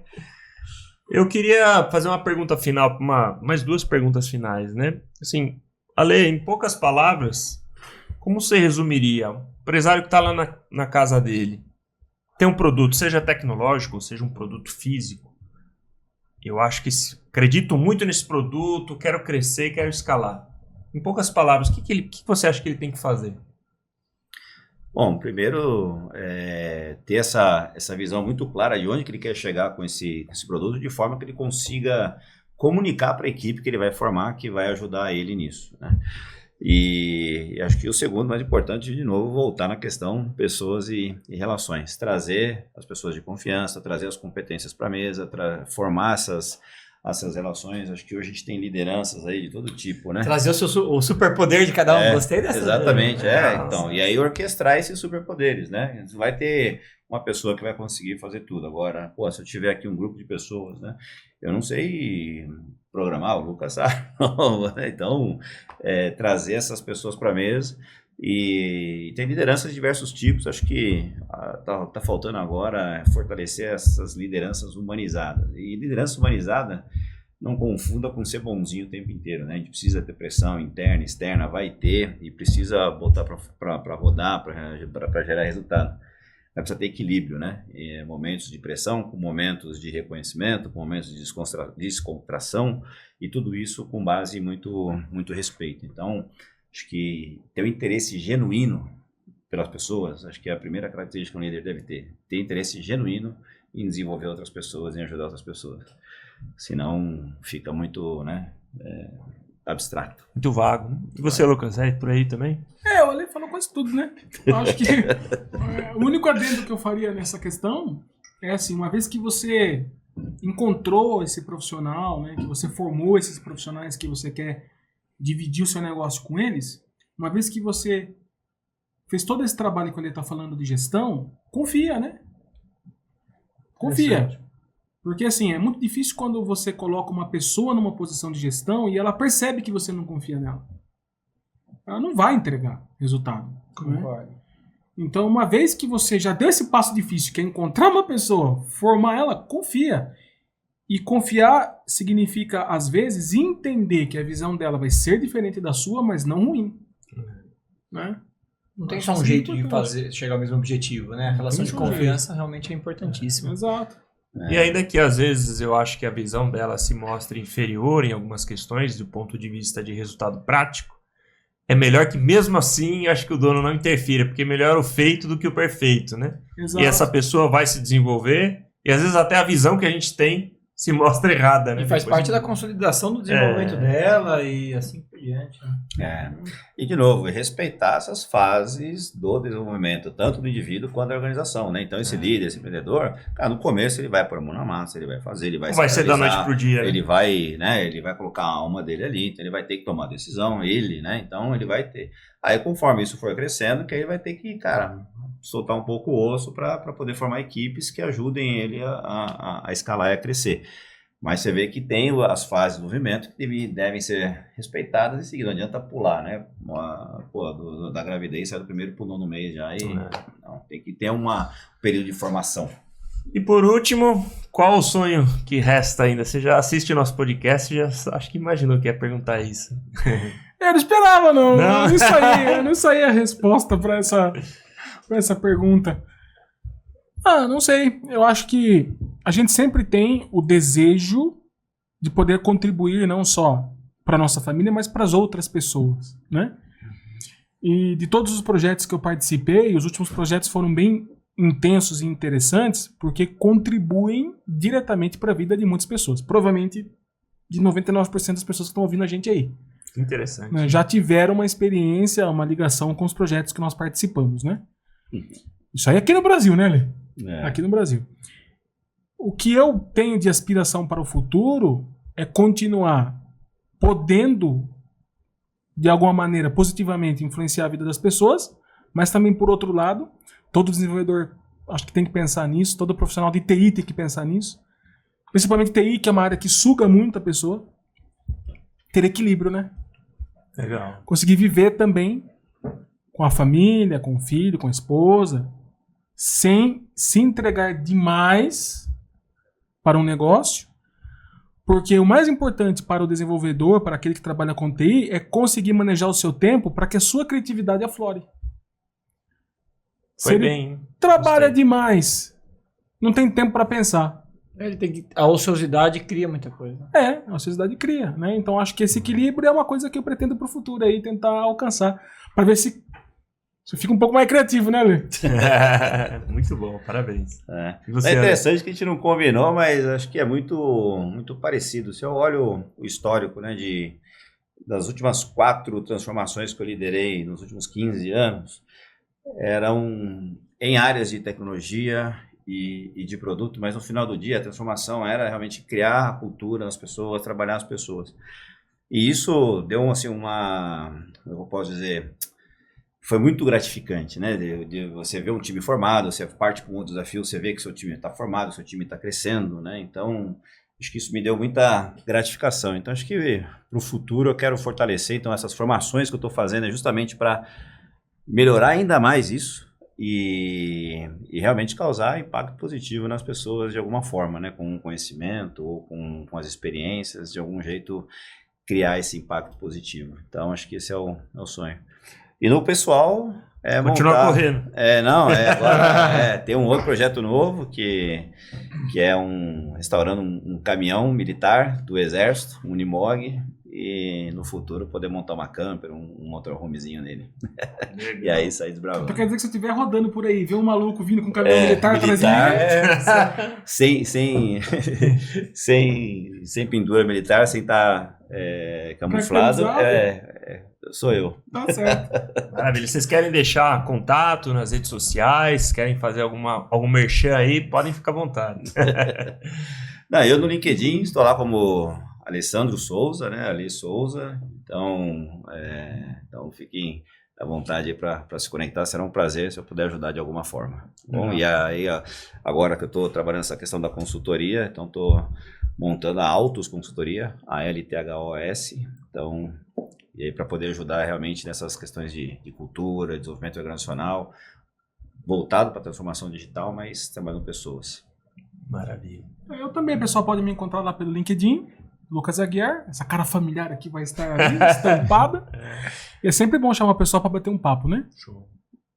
Eu queria fazer uma pergunta final, mais 2 perguntas finais, né? Assim, Ale, em poucas palavras, como você resumiria? O empresário que está lá na casa dele tem um produto, seja tecnológico, seja um produto físico. Eu acho que acredito muito nesse produto, quero crescer, quero escalar. Em poucas palavras, o que você acha que ele tem que fazer? Bom, primeiro, ter essa visão muito clara de onde que ele quer chegar com esse produto, de forma que ele consiga comunicar para a equipe que ele vai formar, que vai ajudar ele nisso, né? E acho que o segundo mais importante, de novo, voltar na questão pessoas e relações. Trazer as pessoas de confiança, trazer as competências para a mesa, formar essas relações. Acho que hoje a gente tem lideranças aí de todo tipo, né? Trazer o superpoder de cada um. Gostei dessa. Exatamente, então. E aí orquestrar esses superpoderes, né? Vai ter uma pessoa que vai conseguir fazer tudo. Agora, se eu tiver aqui um grupo de pessoas, né? Eu não sei programar, o Lucas sabe. Então, trazer essas pessoas para a mesa. E tem lideranças de diversos tipos. Acho que tá faltando agora fortalecer essas lideranças humanizadas. E liderança humanizada, não confunda com ser bonzinho o tempo inteiro, né? A gente precisa ter pressão interna, externa, vai ter, e precisa botar para rodar, para gerar resultado. Mas precisa ter equilíbrio, né? Momentos de pressão, com momentos de reconhecimento, com momentos de descontração, e tudo isso com base em muito respeito. Então, acho que ter um interesse genuíno pelas pessoas, acho que é a primeira característica que um líder deve ter. Ter interesse genuíno em desenvolver outras pessoas, em ajudar outras pessoas. Senão fica muito, né, abstrato. Muito vago, né? E você, Lucas, por aí também? O Ale falou quase tudo, né? Eu acho que o único adendo que eu faria nessa questão é assim, uma vez que você encontrou esse profissional, né, que você formou esses profissionais que você quer dividir o seu negócio com eles, uma vez que você fez todo esse trabalho que ele está falando de gestão, confia, né? Confia. Porque assim, é muito difícil quando você coloca uma pessoa numa posição de gestão e ela percebe que você não confia nela. Ela não vai entregar resultado. Né? Então, uma vez que você já deu esse passo difícil, que é encontrar uma pessoa, formar ela, confia. E confiar significa, às vezes, entender que a visão dela vai ser diferente da sua, mas não ruim. Né? Não tem só um jeito de chegar ao mesmo objetivo, né? A relação de confiança realmente é importantíssima. Exato. E ainda que, às vezes, eu acho que a visão dela se mostre inferior em algumas questões, do ponto de vista de resultado prático, é melhor que, mesmo assim, acho que o dono não interfira, porque é melhor o feito do que o perfeito, né? Exato. E essa pessoa vai se desenvolver, e às vezes até a visão que a gente tem se mostra errada, né? E faz parte da consolidação do desenvolvimento dela e assim por diante. E, de novo, respeitar essas fases do desenvolvimento, tanto do indivíduo quanto da organização, né? Então, esse líder, esse empreendedor, cara, no começo ele vai pôr a mão na massa, ele vai fazer, ele vai vai ser da noite pro dia. Ele vai, né? Ele vai colocar a alma dele ali, então ele vai ter que tomar decisão, né? Então, ele vai ter. Aí, conforme isso for crescendo, que aí ele vai ter que, cara, soltar um pouco o osso para poder formar equipes que ajudem ele a escalar e a crescer. Mas você vê que tem as fases do movimento que devem ser respeitadas e seguidas. Não adianta pular, né? Da gravidez, sai do primeiro, pulou no meio já. Não, tem que ter um período de formação. E por último, qual o sonho que resta ainda? Você já assiste o nosso podcast, já acho que imaginou que ia perguntar isso. Eu não esperava, não. Eu não sabia a resposta para essa pergunta. Não sei. Eu acho que a gente sempre tem o desejo de poder contribuir não só para nossa família, mas para as outras pessoas, né? E de todos os projetos que eu participei, os últimos projetos foram bem intensos e interessantes porque contribuem diretamente para a vida de muitas pessoas. Provavelmente de 99% das pessoas que estão ouvindo a gente aí. Interessante. Né? Já tiveram uma experiência, uma ligação com os projetos que nós participamos, né? Isso aí aqui no Brasil, né, Lê? Aqui no Brasil. O que eu tenho de aspiração para o futuro é continuar podendo, de alguma maneira, positivamente influenciar a vida das pessoas, mas também, por outro lado, todo desenvolvedor acho que tem que pensar nisso, todo profissional de TI tem que pensar nisso, principalmente TI, que é uma área que suga muito a pessoa, ter equilíbrio, né? Legal. Conseguir viver também com a família, com o filho, com a esposa, sem se entregar demais para um negócio, porque o mais importante para o desenvolvedor, para aquele que trabalha com TI, é conseguir manejar o seu tempo para que a sua criatividade aflore. Foi bem. Trabalha demais, não tem tempo para pensar. Ele tem que, a ociosidade cria muita coisa. A sociedade cria, né? Então acho que esse equilíbrio é uma coisa que eu pretendo pro futuro aí tentar alcançar, para ver se fica um pouco mais criativo, né, Lê? Muito bom, parabéns. É Você, interessante que a gente não combinou, mas acho que é muito parecido. Se eu olho o histórico, né, das últimas 4 transformações que eu liderei nos últimos 15 anos, eram em áreas de tecnologia e de produto, mas no final do dia a transformação era realmente criar a cultura nas pessoas, trabalhar as pessoas. E isso deu assim eu posso dizer, foi muito gratificante, né? De você ver um time formado, você parte com um desafio, você vê que seu time está formado, seu time está crescendo, né? Então, acho que isso me deu muita gratificação. Então, acho que para o futuro eu quero fortalecer. Então, essas formações que eu estou fazendo é justamente para melhorar ainda mais isso e realmente causar impacto positivo nas pessoas de alguma forma, né? Com o conhecimento ou com as experiências, de algum jeito criar esse impacto positivo. Então, acho que esse é o sonho. E no pessoal, continuar correndo. Agora tem um outro projeto novo que é restaurando um caminhão militar do Exército, um Unimog, e no futuro poder montar uma camper, um motorhomezinho nele. E aí sair desbravando. Então quer dizer que se eu estiver rodando por aí, ver um maluco vindo com um caminhão militar atrás de mim... sem pendura militar, sem estar camuflado, sou eu. Tá certo. Maravilha. Vocês querem deixar contato nas redes sociais? Querem fazer algum merchan aí? Podem ficar à vontade. Não, eu no LinkedIn estou lá como Alessandro Souza, né? Ali Souza. Então fiquem à vontade para se conectar. Será um prazer se eu puder ajudar de alguma forma. Bom, e aí agora que eu estou trabalhando essa questão da consultoria, então estou montando a Altos Consultoria, a LTHOS. Então, e aí para poder ajudar realmente nessas questões de cultura, desenvolvimento organizacional, voltado para a transformação digital, mas trabalhando com pessoas. Maravilha. Eu também, pessoal, pode me encontrar lá pelo LinkedIn, Lucas Aguiar, essa cara familiar aqui vai estar ali, estampada. É sempre bom chamar o pessoal para bater um papo, né? Show.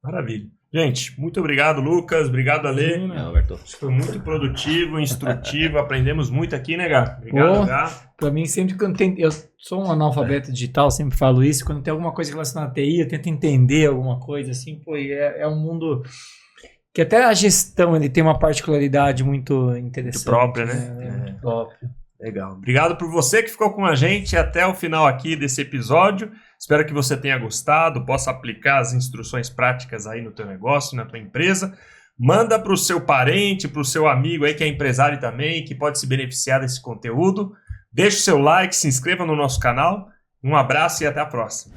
Maravilha. Gente, muito obrigado, Lucas. Obrigado, Ale. Alberto. Foi muito produtivo, instrutivo. Aprendemos muito aqui, né, Gá? Obrigado, Gá. Pra mim, sempre que eu sou um analfabeto digital, sempre falo isso. Quando tem alguma coisa relacionada à TI, eu tento entender alguma coisa, assim, é um mundo que até a gestão ele tem uma particularidade muito interessante. Muito própria, né? Muito própria. Legal. Obrigado por você que ficou com a gente até o final aqui desse episódio. Espero que você tenha gostado, possa aplicar as instruções práticas aí no teu negócio, na tua empresa. Manda para o seu parente, para o seu amigo aí que é empresário também, que pode se beneficiar desse conteúdo. Deixe o seu like, se inscreva no nosso canal. Um abraço e até a próxima.